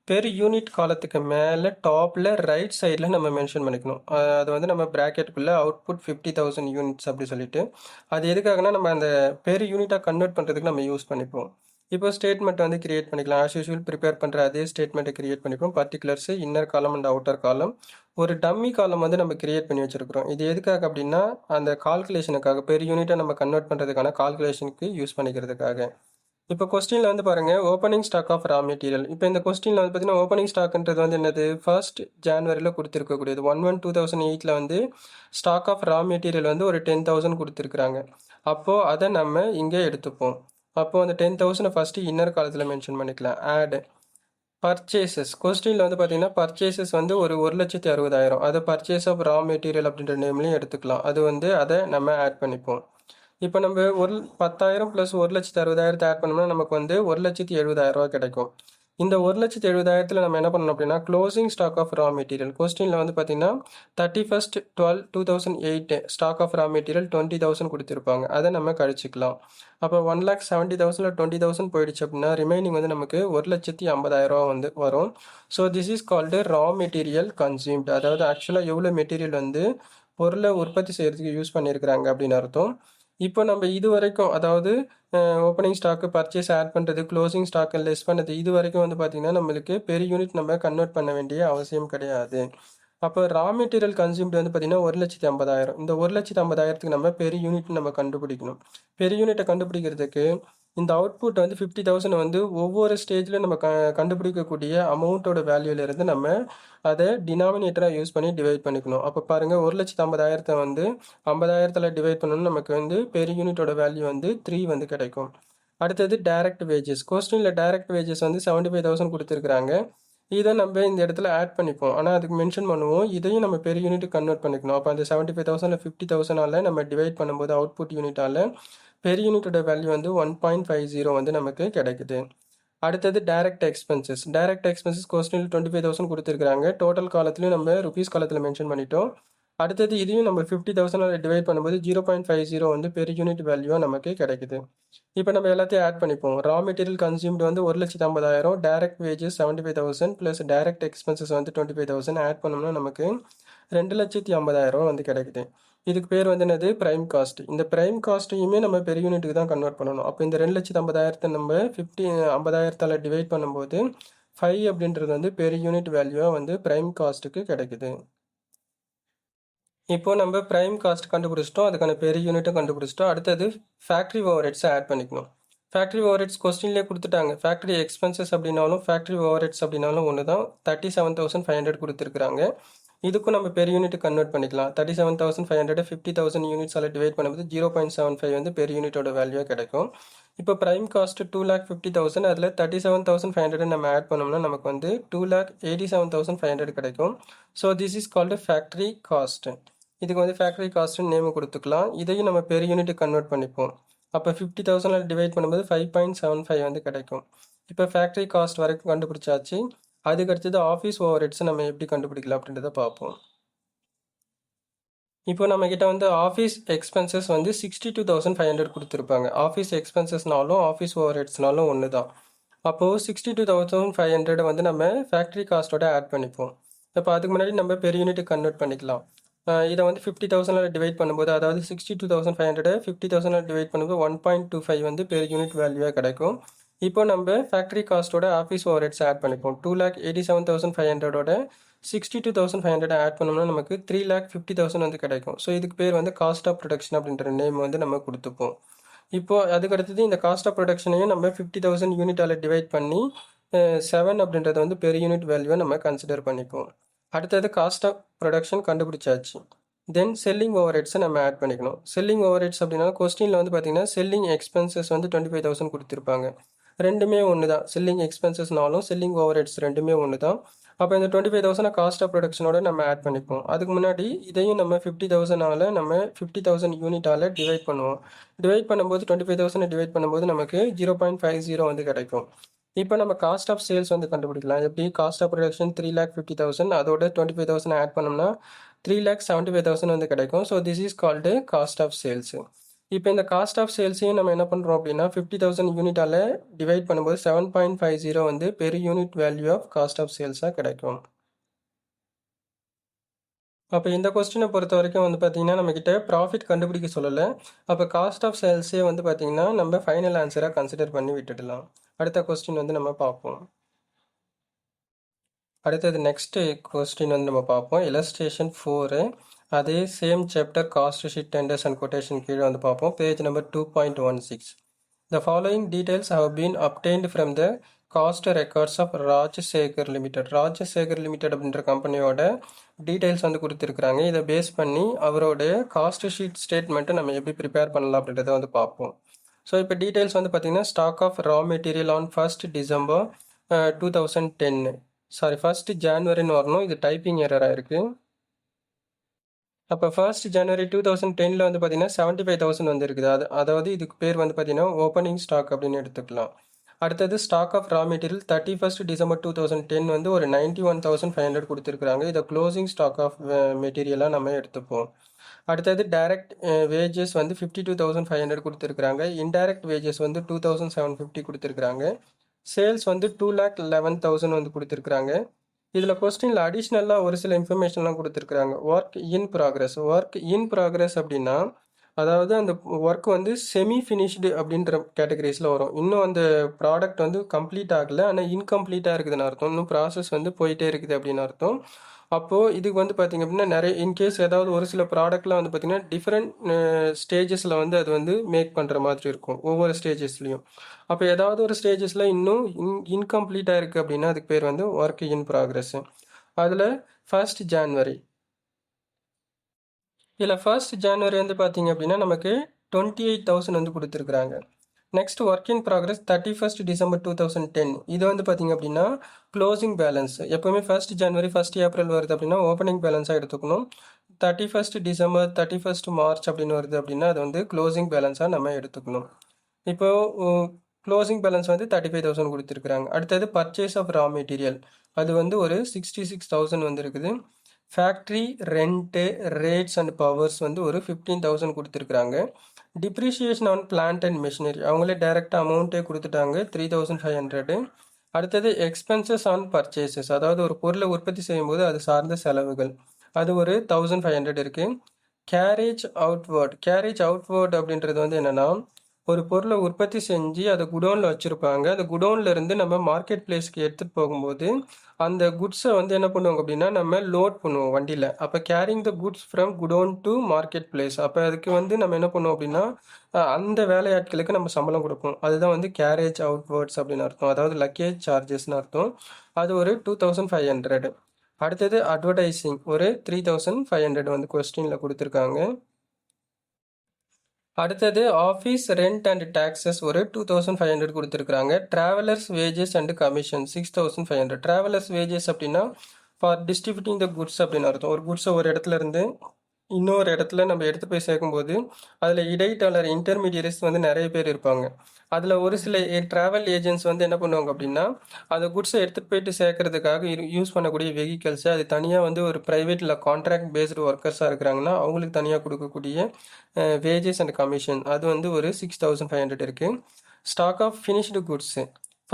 பெர் யூனிட் காலத்துக்கு மேலே டாப்பில் ரைட் சைடில் நம்ம மென்ஷன் பண்ணிக்கணும். அது வந்து நம்ம ப்ராக்கெட்டுக்குள்ளே அவுட்புட் 50,000 யூனிட்ஸ் அப்படி சொல்லிட்டு. அது எதுக்காகனா நம்ம அந்த பெர் யூனிட்டாக கன்வெர்ட் பண்ணுறதுக்கு நம்ம யூஸ் பண்ணிப்போம். இப்போ ஸ்டேட்மெண்ட் வந்து கிரியேட் பண்ணிக்கலாம். ஆஸ் யூஸ்வல் ப்ரிப்பேர் பண்ணுற அதே ஸ்டேட்மெண்ட்டை கிரியேட் பண்ணிப்போம். Particulars, inner column and outer காலம், ஒரு டம்மி காலம் வந்து நம்ம கிரியேட் பண்ணி வச்சுருக்கிறோம். இது எதுக்காக அப்படின்னா அந்த கால்குலேஷனுக்காக, பெர் யூனிட்டை நம்ம கன்வெர்ட் பண்ணுறதுக்கான கால்குலேஷனுக்கு யூஸ் பண்ணிக்கிறதுக்காக. இப்போ கொஸ்டினில் வந்து பாருங்கள் opening stock of raw material. இப்போ இந்த கொஸ்டினில் வந்து பார்த்தீங்கன்னா ஓப்பனிங் ஸ்டாக்ன்றது வந்து என்னது, 1st January கொடுத்துருக்கக்கூடியது. 1/1/2008 வந்து ஸ்டாக் ஆஃப் ரா மெட்டீரியல் வந்து ஒரு 10,000 கொடுத்துருக்குறாங்க. அப்போது அதை நம்ம இங்கே எடுத்துப்போம். அப்போது அந்த 10,000 ஃபஸ்ட்டு இன்னர் காலத்தில் மென்ஷன் பண்ணிக்கலாம். ஆட் பர்ச்சேசஸ், கொஸ்டினில் வந்து பார்த்தீங்கன்னா பர்ச்சேசஸ் வந்து ஒரு 1,60,000, அதை பர்ச்சேஸ் ஆஃப் ரா மெட்டீரியல் அப்படின்ற நேம்லையும் எடுத்துக்கலாம். அது வந்து அதை நம்ம ஆட் பண்ணிப்போம். இப்போ நம்ம 10,000 + 1,60,000 ஆட் பண்ணோம்னா நமக்கு வந்து 1,70,000 கிடைக்கும். இந்த 1,70,000 நம்ம என்ன பண்ணணும் அப்படின்னா closing stock of raw material, கொஸ்டினில் வந்து பார்த்தீங்கன்னா 31/12/2008 ஸ்டாக் ஆஃப் ரா மெட்டீரியல் 20,000 கொடுத்துருப்பாங்க. அதை நம்ம கழிச்சிக்கலாம். அப்போ 1,70,000ல் 20,000 போயிடுச்சு அப்படின்னா ரிமைனிங் வந்து நமக்கு 1,50,000 வந்து வரும். So this is called raw material consumed, அதாவது ஆக்சுவலாக எவ்வளோ மெட்டீரியல் வந்து பொருளை உற்பத்தி செய்கிறதுக்கு யூஸ் பண்ணியிருக்கிறாங்க அப்படின்னு அர்த்தம். இப்போ நம்ம இது வரைக்கும், அதாவது ஓப்பனிங் ஸ்டாக்கு, பர்ச்சேஸ் ஆட் பண்ணுறது, க்ளோசிங் ஸ்டாக்கு லெஸ் பண்ணது, இது வரைக்கும் வந்து பார்த்திங்கன்னா நம்மளுக்கு பெரிய யூனிட் நம்ம கன்வெர்ட் பண்ண வேண்டிய அவசியம் கிடையாது. அப்போ ரா மெட்டீரியல் கன்சியூம்டு வந்து பார்த்திங்கன்னா 1,50,000. இந்த 1,50,000க்கு நம்ம பெரிய யூனிட் நம்ம கண்டுபிடிக்கணும். பெரிய யூனிட்டை கண்டுபிடிக்கிறதுக்கு இந்த அவுட்புட் வந்து 50,000 வந்து ஒவ்வொரு ஸ்டேஜில் நம்ம கண்டுபிடிக்கக்கூடிய அமௌண்ட்டோட வேல்யூலேருந்து நம்ம அதை டினாமினேட்டராக யூஸ் பண்ணி டிவைட் பண்ணிக்கணும். அப்போ பாருங்கள் 1,50,000 வந்து 50,000ல் டிவைட் பண்ணணும்னு நமக்கு வந்து பெரிய யூனிட்டோட வேல்யூ வந்து 3 வந்து கிடைக்கும். அடுத்தது டைரக்ட் வேஜஸ், கொஸ்டினில் டைரக்ட் வேஜஸ் வந்து 75,000 கொடுத்துருக்குறாங்க. இதை நம்ம இந்த இடத்துல ஆட் பண்ணிப்போம். ஆனால் அதுக்கு மென்ஷன் பண்ணுவோம், இதையும் நம்ம பெரிய யூனிட்டுக்கு கன்வெர்ட் பண்ணிக்கணும். அப்போ அந்த 75,000ல் 50,000ஆல் நம்ம டிவைட் பண்ணும்போது அவுட்புட் யூனிட்டால் பெரிய யூனிட்டோட வேல்யூ வந்து 1.50 வந்து நமக்கு கிடைக்குது. அடுத்தது டைரக்ட் எக்ஸ்பென்சஸ். டைரக்ட் எக்ஸ்பென்சஸ் கொஸ்டினில் 25,000 கொடுத்துருக்காங்க. டோட்டல் காலத்துலையும் நம்ம ருபீஸ் காலத்தில் மென்ஷன் பண்ணிட்டோம். அடுத்தது இதையும் நம்ம 50,000 டிவைட் பண்ணும்போது 0.50 வந்து பெர் யூனிட் வேல்யூவாக நமக்கு கிடைக்குது. இப்போ நம்ம எல்லாத்தையும் ஆட் பண்ணிப்போம். ரா மெட்டீரியல் கன்சியூம்டு வந்து 1,50,000, direct wages 75,000 plus direct expenses வந்து 25,000 ஆட் பண்ணோம்னா நமக்கு 2,50,000 வந்து கிடைக்குது. இதுக்கு பேர் வந்து என்னது? Prime cost. இந்த பிரைம் காஸ்ட்டையுமே நம்ம பெர் யூனிட்டுக்கு தான் கன்வெர்ட் பண்ணணும். அப்போ இந்த 2,50,000 நம்ம 50,000 டிவைட் பண்ணும்போது 5 அப்படின்றது வந்து பெர் யூனிட் வேல்யூவாக வந்து பிரைம் காஸ்ட்டுக்கு கிடைக்குது. இப்போ நம்ம பிரைம் காஸ்ட் கண்டுபிடிச்சிட்டோம், அதுக்கான பெர் யூனிட்டும் கண்டுபிடிச்சிட்டோம். அடுத்தது ஃபேக்ட்ரி ஓவர் ஹெட்ஸை ஆட் பண்ணிக்கணும். ஃபேக்ட்ரி ஓவர் ஹெட்ஸ் கொஸ்டின்லேயே கொடுத்துட்டாங்க. ஃபேக்ட்ரி எக்ஸ்பென்சஸ் அப்படின்னாலும் ஃபேக்ட்ரி ஓவர் ஹெட்ஸ் அப்படின்னாலும் ஒன்று தான். 37,500 கொடுத்துருக்குறாங்க. இதுக்கும் நம்ம பெர் யூனிட் கன்வெர்ட் பண்ணிக்கலாம். 37,500 50,000 யூனிட்ஸால் டிவைட் பண்ணும்போது 0.75 வந்து பெர் யூனிட்டோட வேல்யூவாக கிடைக்கும். இப்போ பிரைம் காஸ்ட் 2,50,000, அதில் 37,500 நம்ம ஆட் பண்ணோம்னா நமக்கு வந்து 2,87,500 கிடைக்கும். So this is called factory cost. இதுக்கு வந்து ஃபேக்ட்ரி காஸ்ட்னு நேம் கொடுத்துக்கலாம். இதையும் நம்ம பெர் யூனிட் கன்வெர்ட் பண்ணிப்போம். அப்போ 50,000 டிவைட் பண்ணும்போது 5.75 வந்து கிடைக்கும். இப்போ ஃபேக்ட்ரி காஸ்ட் வரைக்கும் கண்டுபிடிச்சாச்சு. அதுக்கு அடுத்தது ஆஃபீஸ் ஓவர் ஹெட்ஸை நம்ம எப்படி கண்டுபிடிக்கலாம் அப்படின்றத பார்ப்போம். இப்போ நம்மக்கிட்ட வந்து ஆஃபீஸ் எக்ஸ்பென்சஸ் வந்து 62,500 கொடுத்துருப்பாங்க. ஆஃபீஸ் எக்ஸ்பென்சஸ்னாலும் ஆஃபீஸ் ஓவர் ஹெட்ஸ்னாலும் ஒன்று தான். அப்போது 62,500 வந்து நம்ம ஃபேக்ட்ரி காஸ்ட்டோட ஆட் பண்ணிப்போம். இப்போ அதுக்கு முன்னாடி நம்ம பெர் யூனிட் கன்வெர்ட் பண்ணிக்கலாம். இதை வந்து 50,000 டிவைட் பண்ணும்போது, அதாவது 62,500 50,000 டிவைட் பண்ணும்போது 1.25 வந்து பெர் யூனிட் வேல்யூவாக கிடைக்கும். இப்போ நம்ம ஃபேக்ட்ரி காஸ்ட்டோட ஆஃபீஸ் ஓவர் ஹெட்ஸ் ஆட் பண்ணிப்போம். 2,87,500ஓட 62,500 ஆட் பண்ணோம்னா நமக்கு 3,50,000 வந்து கிடைக்கும். ஸோ இதுக்கு பேர் வந்து காஸ்ட் ஆஃப் ப்ரொடக்ஷன் அப்படின்ற நேம் வந்து நம்ம கொடுத்துப்போம். இப்போ அதுக்கு அடுத்தது இந்த காஸ்ட் ஆஃப் ப்ரொடக்ஷனையும் நம்ம 50,000 யூனிட்டால் டிவைட் பண்ணி 7 அப்படின்றத வந்து பெர் யூனிட் வேல்யூவை நம்ம கன்சிடர் பண்ணிப்போம். அடுத்தது காஸ்ட் ஆஃப் ப்ரொடக்ஷன் கண்டுபிடிச்சாச்சு. தென் செல்லிங் ஓவர் ஹெட்ஸை நம்ம ஆட் பண்ணிக்கணும். செல்லிங் ஓவர் ஹெட்ஸ் அப்படின்னா கொஸ்டினில் வந்து பார்த்தீங்கன்னா செல்லிங் எக்ஸ்பென்சஸ் வந்து 25,000 கொடுத்துருப்பாங்க. ரெண்டுமே ஒன்று தான். செல்லிங் எக்ஸ்பென்சஸ்னாலும் செல்லிங் ஓவர் ஹெட்ஸ் ரெண்டுமே ஒன்று தான். அப்போ இந்த 25,000 காஸ்ட் ஆஃப் ப்ரொடக்ஷனோட நம்ம ஆட் பண்ணிப்போம். அதுக்கு முன்னாடி இதையும் நம்ம 50,000ஆல் நம்ம 50,000 யூனிட்டால் டிவைட் பண்ணுவோம். டிவைட் பண்ணும்போது 25,000 டிவைட் பண்ணும்போது நமக்கு 0.50 வந்து கிடைக்கும். இப்போ நம்ம காஸ்ட் ஆஃப் சேல்ஸ் வந்து கண்டுபிடிக்கலாம். எப்படி? காஸ்ட் ஆஃப் ப்ரொடக்ஷன் 3,50,000, அதோட 25,000 ஆட் பண்ணோம்னா 3,75,000 வந்து கிடைக்கும். So this is called cost of sales. இப்போ இந்த காஸ்ட் ஆஃப் சேல்ஸையும் நம்ம என்ன பண்ணுறோம் அப்படின்னா 50,000 யூனிட்டால் டிவைட் பண்ணும்போது 7.50 வந்து per unit value of cost of சேல்ஸாக கிடைக்கும். அப்போ இந்த கொஸ்டினை பொறுத்த வரைக்கும் வந்து பார்த்தீங்கன்னா நம்மக்கிட்ட ப்ராஃபிட் கண்டுபிடிக்க சொல்லலை. அப்போ காஸ்ட் ஆஃப் சேல்ஸே வந்து பார்த்தீங்கன்னா நம்ம ஃபைனல் ஆன்சராக கன்சிடர் பண்ணி விட்டுடலாம். அடுத்த கொஸ்டின் வந்து நம்ம பார்ப்போம். அடுத்தது நெக்ஸ்ட்டு கொஸ்டின் வந்து நம்ம பார்ப்போம். இல்லஸ்ட்ரேஷன் 4, அதே same chapter cost sheet tenders and quotation கீழே வந்து பார்ப்போம். Page number 2.16. The following details have been obtained from the cost records of Rajasekhar limited. Rajasekhar limited அப்படின்ற கம்பெனியோட டீட்டெயில்ஸ் வந்து கொடுத்துருக்குறாங்க. இதை பேஸ் பண்ணி அவருடைய காஸ்ட் ஷீட் ஸ்டேட்மெண்ட்டை நம்ம எப்படி ப்ரிப்பேர் பண்ணலாம் அப்படின்றத வந்து பார்ப்போம். ஸோ இப்போ டீட்டெயில்ஸ் வந்து பார்த்தீங்கன்னா stock of raw material on 1st December 2010, sorry 1st Januaryன்னு வரணும், இது டைப்பிங் எரராக இருக்குது. அப்போ 1st January 2010 வந்து பார்த்தீங்கன்னா 75,000 வந்து இருக்குது. அதாவது இதுக்கு பேர் வந்து பார்த்தீங்கன்னா ஓப்பனிங் ஸ்டாக் அப்படின்னு எடுத்துக்கலாம். அடுத்தது stock of raw material 31st December 2010 வந்து ஒரு 91,500 கொடுத்துருக்குறாங்க. இதை க்ளோசிங் ஸ்டாக் ஆஃப் மெட்டீரியலாக நம்ம எடுத்துப்போம். அடுத்தது டைரக்ட் வேஜஸ் வந்து 52,500 கொடுத்துருக்குறாங்க. இன்டைரக்ட் வேஜஸ் வந்து 2,750 கொடுத்துருக்குறாங்க. சேல்ஸ் வந்து 2,11,000 வந்து கொடுத்துருக்குறாங்க. இதில் கொஸ்டினில் அடிஷ்னலாக ஒரு சில இன்ஃபர்மேஷன்லாம் கொடுத்துருக்குறாங்க. ஒர்க் இன் ப்ராக்ரஸ் அப்படின்னா அதாவது அந்த ஒர்க் வந்து செமி ஃபினிஷ்டு அப்படின்ற கேட்டகரிஸில் வரும். இன்னும் அந்த ப்ராடக்ட் வந்து கம்ப்ளீட் ஆகலை, ஆனால் இன்கம்ப்ளீட்டாக இருக்குதுன்னு அர்த்தம். இன்னும் ப்ராசஸ் வந்து போயிட்டே இருக்குது அப்படின்னு அர்த்தம். அப்போது இதுக்கு வந்து பார்த்திங்க அப்படின்னா நிறைய இன்கேஸ் ஏதாவது ஒரு சில ப்ராடக்ட்லாம் வந்து பார்த்திங்கன்னா டிஃப்ரெண்ட் ஸ்டேஜஸில் வந்து அது வந்து மேக் பண்ணுற மாதிரி இருக்கும் ஒவ்வொரு ஸ்டேஜஸ்லையும். அப்போ ஏதாவது ஒரு ஸ்டேஜஸில் இன்னும் இன்கம்ப்ளீட்டாக இருக்குது அப்படின்னா அதுக்கு பேர் வந்து ஒர்க் இன் ப்ராக்ரஸ். அதில் 1st January, இதில் 1st January வந்து பார்த்தீங்க அப்படின்னா நமக்கு 28,000 வந்து கொடுத்துருக்குறாங்க. Next work in progress 31st December 2010, இது வந்து பார்த்தீங்க அப்படின்னா க்ளோசிங் பேலன்ஸ். எப்போவுமே 1st January 1st April வருது அப்படின்னா ஓப்பனிங் பேலன்ஸாக எடுத்துக்கணும். 31st December 31st March அப்படின்னு வருது அப்படின்னா அது வந்து க்ளோசிங் பேலன்ஸாக நம்ம எடுத்துக்கணும். இப்போது க்ளோசிங் பேலன்ஸ் வந்து 35,000 கொடுத்துருக்குறாங்க. அடுத்தது பர்ச்சேஸ் ஆஃப் ரா மெட்டீரியல், அது வந்து ஒரு 66,000 வந்து இருக்குது. Factory rent rates and powers வந்து ஒரு 15,000 கொடுத்துருக்குறாங்க. Depreciation on plant and machinery அவங்களே டைரெக்டாக அமௌண்ட்டே கொடுத்துட்டாங்க 3,500. அடுத்தது எக்ஸ்பென்சஸ் ஆன் பர்ச்சேசஸ், அதாவது ஒரு பொருளை உற்பத்தி செய்யும்போது அது சார்ந்த செலவுகள், அது ஒரு 1,500 இருக்குது. கேரேஜ் அவுட்வேர்ட் அப்படின்றது வந்து என்னென்னா, ஒரு பொருளை உற்பத்தி செஞ்சு அதை குடோனில் வச்சுருப்பாங்க. அந்த குடோனில் இருந்து நம்ம மார்க்கெட் பிளேஸ்க்கு எடுத்துகிட்டு போகும்போது அந்த குட்ஸை வந்து என்ன பண்ணுவாங்க அப்படின்னா நம்ம லோட் பண்ணுவோம் வண்டியில். அப்போ carrying the goods from godown to market place, அப்போ அதுக்கு வந்து நம்ம என்ன பண்ணுவோம் அப்படின்னா அந்த வேலையாட்களுக்கு நம்ம சம்பளம் கொடுப்போம். அதுதான் வந்து கேரேஜ் அவுட்வேர்ட்ஸ் அப்படின்னு அர்த்தம், அதாவது லக்கேஜ் சார்ஜஸ்னு அர்த்தம். அது ஒரு 2,500. அடுத்தது அட்வர்டைசிங் ஒரு 3,500 வந்து கொஸ்டினில் கொடுத்துருக்காங்க. அடுத்தது ஆஃபீஸ் ரெண்ட் அண்ட் டேக்ஸஸ் ஒரு 2,500 கொடுத்துருக்குறாங்க. Travellers wages and commission 6,500. Travellers wages அப்படின்னா ஃபார் டிஸ்ட்ரிபியூட்டிங் த குட்ஸ் அப்படின்னு அர்த்தம். ஒரு குட்ஸை ஒரு இடத்துல இருந்து இன்னொரு இடத்துல நம்ம எடுத்து போய் சேர்க்கும்போது அதில் இடைத்தரகர் இன்டர்மீடியரிஸ் வந்து நிறைய பேர் இருப்பாங்க. அதில் ஒரு சில ட்ராவல் ஏஜென்ட்ஸ் வந்து என்ன பண்ணுவாங்க அப்படின்னா அந்த குட்ஸை எடுத்துகிட்டு போயிட்டு சேர்க்கறதுக்காக யூஸ் பண்ணக்கூடிய வெஹிக்கல்ஸை அது தனியாக வந்து ஒரு ப்ரைவேட்டில் கான்ட்ராக்ட் பேஸ்டு ஒர்க்கர்ஸாக இருக்கிறாங்கன்னா அவங்களுக்கு தனியாக கொடுக்கக்கூடிய வேஜஸ் அண்ட் கமிஷன் அது வந்து ஒரு 6,500 இருக்குது. Stock of finished goods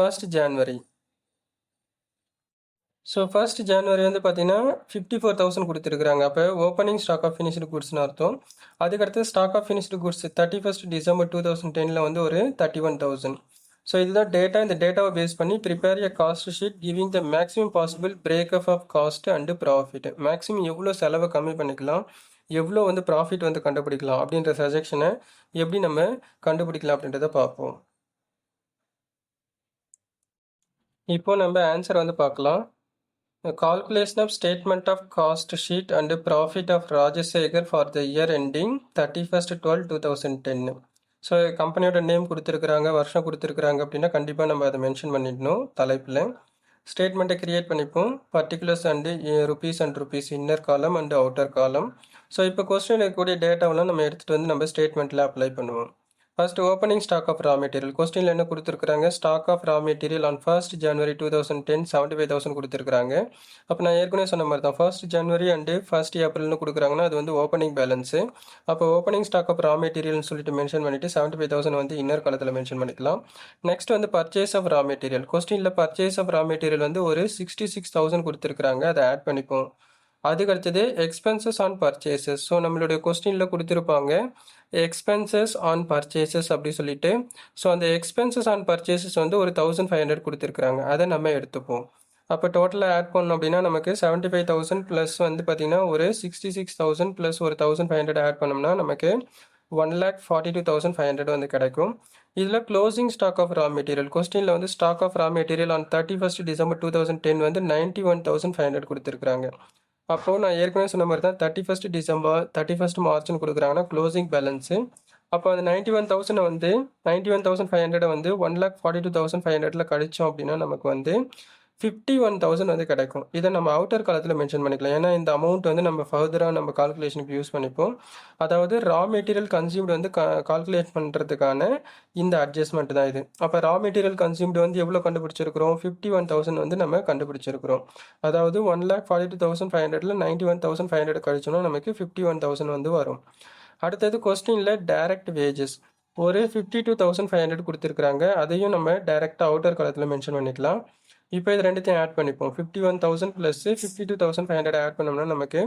1st January. So 1st January வந்து பார்த்தீங்கன்னா 54,000 கொடுத்துருக்குறாங்க. அப்போ ஓப்பனிங் ஸ்டாக் ஆஃப் ஃபினிஷ்டு குட்ஸ்னு அர்த்தம். அதுக்கடுத்து stock of finished goods 31st December 2010 வந்து ஒரு 31,000. ஸோ இதுதான் டேட்டா. இந்த டேட்டாவை பேஸ் பண்ணி prepare a cost sheet giving the maximum possible breakup of cost and profit. Maximum எவ்வளோ செலவை கம்மி பண்ணிக்கலாம், எவ்வளோ வந்து ப்ராஃபிட் வந்து கண்டுபிடிக்கலாம் அப்படின்ற சஜெக்ஷனை எப்படி நம்ம கண்டுபிடிக்கலாம் அப்படின்றத பார்ப்போம். இப்போ நம்ம ஆன்சர் வந்து பார்க்கலாம். Calculation of statement of cost sheet and profit of Rajasekhar for the year ending 31st 12/2010. So கம்பெனியோட நேம் கொடுத்துருக்குறாங்க, வருஷம் கொடுத்துருக்குறாங்க அப்படின்னா கண்டிப்பாக நம்ம அதை மென்ஷன் பண்ணிடணும் தலைப்பில். ஸ்டேட்மெண்ட்டை கிரியேட் பண்ணிப்போம். Particulars and rupees and rupees inner column and outer column. So இப்போ கொஸ்டின் இருக்கக்கூடிய டேட்டாவெல்லாம் நம்ம எடுத்துகிட்டு வந்து நம்ம ஸ்டேட்மெண்ட்டில் அப்ளை பண்ணுவோம். First opening stock of raw material கொஸ்டினில் என்ன கொடுத்துருக்காங்க, stock of raw material on 1st January 2010 75,000 கொடுத்துருக்காங்க. அப்போ நான் ஏற்கனவே சொன்ன மாதிரி தான் 1st January and 1st April கொடுக்குறாங்கன்னா அது வந்து ஓப்பனிங் பேலன்ஸு. அப்போ ஓப்பனிங் ஸ்டாக் ஆஃப் ரா மெட்டீரியல்னு சொல்லிட்டு மென்ஷன் பண்ணிவிட்டு 75,000 வந்து இன்னர் காலத்தில் மென்ஷன் பண்ணிக்கலாம். நெக்ஸ்ட் வந்து பர்ச்சேஸ் ஆஃப் ரா மெட்டீரியல் கொஸ்டினில் பர்ச்சேஸ் ஆஃப் ரா மெட்டீரியல் வந்து ஒரு 66,000 கொடுத்துருக்காங்க, அதை ஆட் பண்ணிப்போம். அதுக்கடுத்தது எக்ஸ்பென்சஸ் ஆன் பர்ச்சேசஸ். ஸோ நம்மளுடைய கொஸ்டினில் கொடுத்துருப்பாங்க எக்ஸ்பென்சஸ் ஆன் பர்ச்சேசஸ் அப்படி சொல்லிட்டு. ஸோ அந்த எக்ஸ்பென்சஸ் ஆன் பர்ச்சேசஸ் வந்து ஒரு 1,500 கொடுத்துருக்குறாங்க, அதை நம்ம எடுத்துப்போம். அப்போ டோட்டலாக ஆட் பண்ணோம் அப்படின்னா நமக்கு 75,000 ப்ளஸ் வந்து பார்த்திங்கன்னா ஒரு 66,000 ப்ளஸ் ஒரு 1,500 ஆட் பண்ணோம்னா நமக்கு 1,42,500 வந்து கிடைக்கும். இதில் closing stock of raw material கொஸ்டினில் வந்து stock of raw material on 31st December 2010 வந்து 91,500 கொடுத்துருக்குறாங்க. அப்போது நான் ஏற்கனவே சொன்ன மாதிரி தான் 31st December 31st Marchனு கொடுக்குறாங்கன்னா க்ளோசிங் பேலன்ஸு. அப்போ அந்த 91,000 வந்து 91,500 வந்து 1,42,500 கழிச்சோம் அப்படின்னா நமக்கு வந்து 51,000 வந்து கிடைக்கும். இதை நம்ம அவுட்டர் காலத்தில் மென்ஷன் பண்ணிக்கலாம், ஏன்னா இந்த அமௌண்ட் வந்து நம்ம ஃபர்தராக நம்ம கால்குலேஷனுக்கு யூஸ் பண்ணிப்போம். அதாவது ரா மெட்டீரியல் கன்சியூம்டு வந்து கால்குலேட் பண்ணுறதுக்கான இந்த அட்ஜஸ்ட்மெண்ட் தான் இது. அப்போ ரா மெட்டீரியல் கன்சியூம்டு வந்து எவ்வளோ கண்டுபிடிச்சிருக்கிறோம், 51,000 வந்து நம்ம கண்டுபிடிச்சிருக்கிறோம். அதாவது 1,42,500ல் 91,500 கழிச்சோன்னா நமக்கு 51,000 வந்து வரும். அடுத்தது கொஸ்டினில் டைரக்ட் வேஜஸ் ஒரு 52,500 கொடுத்துருக்குறாங்க, அதையும் நம்ம டைரெக்டாக அவுட்டர் காலத்தில் மென்ஷன் பண்ணிக்கலாம். இப்போ இது ரெண்டுத்தையும் ஆட் பண்ணிப்போம். 51,000 ப்ளஸ் 52,500 ஆட் பண்ணோம்னா நமக்கு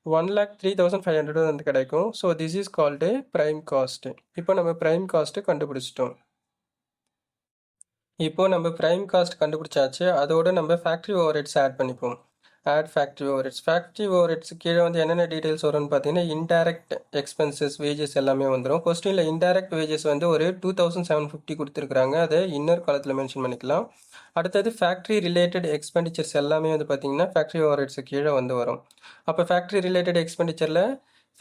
1,03,500 வந்து கிடைக்கும். So this is called prime cost. இப்போ நம்ம ப்ரைம் காஸ்ட்டு கண்டுபிடிச்சிட்டோம். இப்போ நம்ம ப்ரைம் காஸ்ட் கண்டுபிடிச்சாச்சு, அதோட நம்ம ஃபேக்ட்ரி ஓவர்ஹெட்ஸ் ஆட் பண்ணிப்போம். Add factory overheads. Factory overheads கீழே வந்து என்னென்ன டீட்டெயில்ஸ் வரும்னு பார்த்தீங்கன்னா இன்டைரக்ட் எக்ஸ்பென்சஸ் வேஜஸ் எல்லாமே வந்துடும். கொஸ்டினில் இன்டைரக்ட் வேஜஸ் வந்து ஒரு 2,750 கொடுத்துருக்குறாங்க, அதை இன்னர் காலத்தில் மென்ஷன் பண்ணிக்கலாம். அடுத்தது ஃபேக்ட்ரி ரிலேட்டட் எக்ஸ்பெண்டிச்சர்ஸ் எல்லாமே வந்து பார்த்தீங்கன்னா ஃபேக்ட்ரி ஓவர்ஹெட்ஸு கீழே வந்து வரும். அப்போ ஃபேக்ட்ரி ரிலேட்டட் எக்ஸ்பெண்டிச்சரில்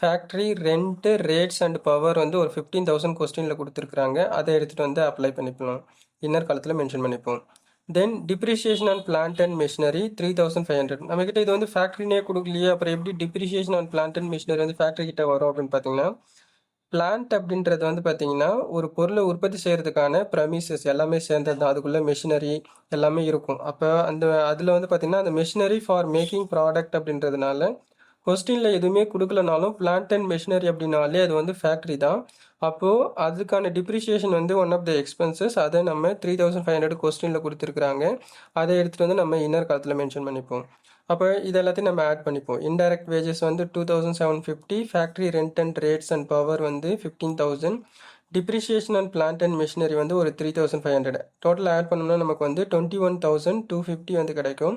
factory rent rates and power வந்து ஒரு 15,000 கொஸ்டினில் கொடுத்துருக்குறாங்க, அதை எடுத்துகிட்டு வந்து அப்ளை பண்ணிக்கலாம், இன்னர் காலத்தில் மென்ஷன் பண்ணிப்போம். Then depreciation on plant and machinery 3,500. நம்மக்கிட்ட இது வந்து ஃபேக்ட்ரினே கொடுக்கலையே, அப்புறம் எப்படி depreciation on plant and machinery வந்து ஃபேக்ட்ரி கிட்ட வரும் அப்படின்னு பார்த்தீங்கன்னா, பிளான்ட் அப்படின்றது வந்து பார்த்தீங்கன்னா ஒரு பொருளை உற்பத்தி செய்கிறதுக்கான ப்ரமிசஸ் எல்லாமே சேர்ந்தது தான், அதுக்குள்ளே மிஷினரி எல்லாமே இருக்கும். அப்போ அந்த அதில் வந்து பார்த்திங்கன்னா அந்த மிஷினரி ஃபார் மேக்கிங் ப்ராடக்ட் அப்படின்றதுனால கொஸ்டினில் எதுவுமே கொடுக்கலனாலும் பிளான்ட் அண்ட் மெஷினரி அப்படின்னாலே அது வந்து ஃபேக்ட்ரி தான். அப்போது அதுக்கான டிப்ரிஷியேஷன் வந்து ஒன் ஆஃப் த எக்ஸ்பென்சஸ். அதை நம்ம 3500 கொஸ்டினில் கொடுத்துருக்குறாங்க. அதை எடுத்துகிட்டு வந்து நம்ம இன்னர் காலத்தில் மென்ஷன் பண்ணிப்போம். அப்போ இது எல்லாத்தையும் நம்ம ஆட் பண்ணிப்போம். இன்டைரக்ட் வேஜஸ் வந்து 2750, factory rent and rates and power வந்து 15,000, depreciation and plant and machinery வந்து ஒரு 3500. டோட்டல் ஆட் பண்ணோம்னா நமக்கு வந்து 21,250 வந்து கிடைக்கும்.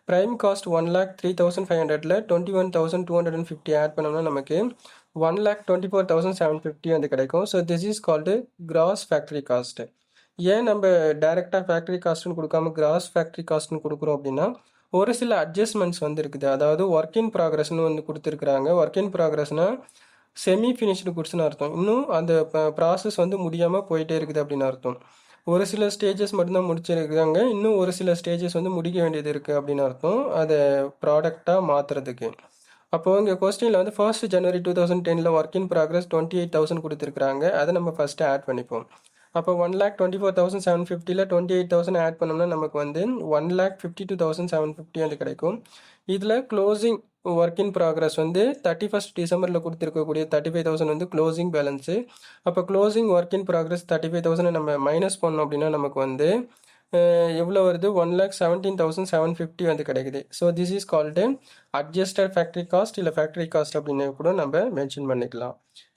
ப்ரைம் காஸ்ட் 1,03,500ல் 21,250 ஆட் பண்ணோம்னா நமக்கு 1,24,750 வந்து கிடைக்கும். So this is called cross factory cost. ஏன் நம்ம டைரெக்டாக ஃபேக்ட்ரி காஸ்ட்னு கொடுக்காம கிராஸ் ஃபேக்ட்ரி காஸ்ட்னு கொடுக்குறோம் அப்படின்னா, ஒரு சில அட்ஜஸ்ட்மெண்ட்ஸ் வந்து இருக்குது. அதாவது ஒர்க் இன் ப்ராக்ரஸ்னு வந்து கொடுத்துருக்குறாங்க. ஒர்க் இன் ப்ராக்ரஸ்னால் செமி ஃபினிஷ்டு குட்ஸ்னு அர்த்தம். இன்னும் அந்த ப்ராசஸ் வந்து முடியாமல் போயிட்டே இருக்குது அப்படின்னு அர்த்தம். ஒரு சில ஸ்டேஜஸ் மட்டும்தான் முடிச்சிருக்காங்க, இன்னும் ஒரு சில ஸ்டேஜஸ் வந்து முடிக்க வேண்டியது இருக்குது அப்படின்னு அர்த்தம், அதை ப்ராடக்டாக மாற்றுறதுக்கு. அப்போது இங்கே கொஸ்டினில் வந்து 1st January 2010 work in progress 28,000 கொடுத்துருக்குறாங்க. அதை நம்ம ஃபஸ்ட்டு ஆட் பண்ணிப்போம். அப்போ 1,24,750ல் 28,000 ஆட் பண்ணோம்னா நமக்கு வந்து 1,52,750 வந்து கிடைக்கும். இதில் க்ளோசிங் ஒர்க் இன் ப்ராக்ரஸ் வந்து 31st December கொடுத்துருக்கக்கூடிய 35,000 வந்து க்ளோசிங் பேலன்ஸு. அப்போ க்ளோசிங் ஒர்க் இன் ப்ராக்ரஸ் 35,000 நம்ம மைனஸ் பண்ணோம் அப்படின்னா நமக்கு வந்து எவ்வளோ வருது? 1,17,750 வந்து கிடைக்குது. So this is called adjusted factory cost இல்லை ஃபேக்ட்ரி காஸ்ட் அப்படின்னு கூட நம்ம மென்ஷன் பண்ணிக்கலாம்.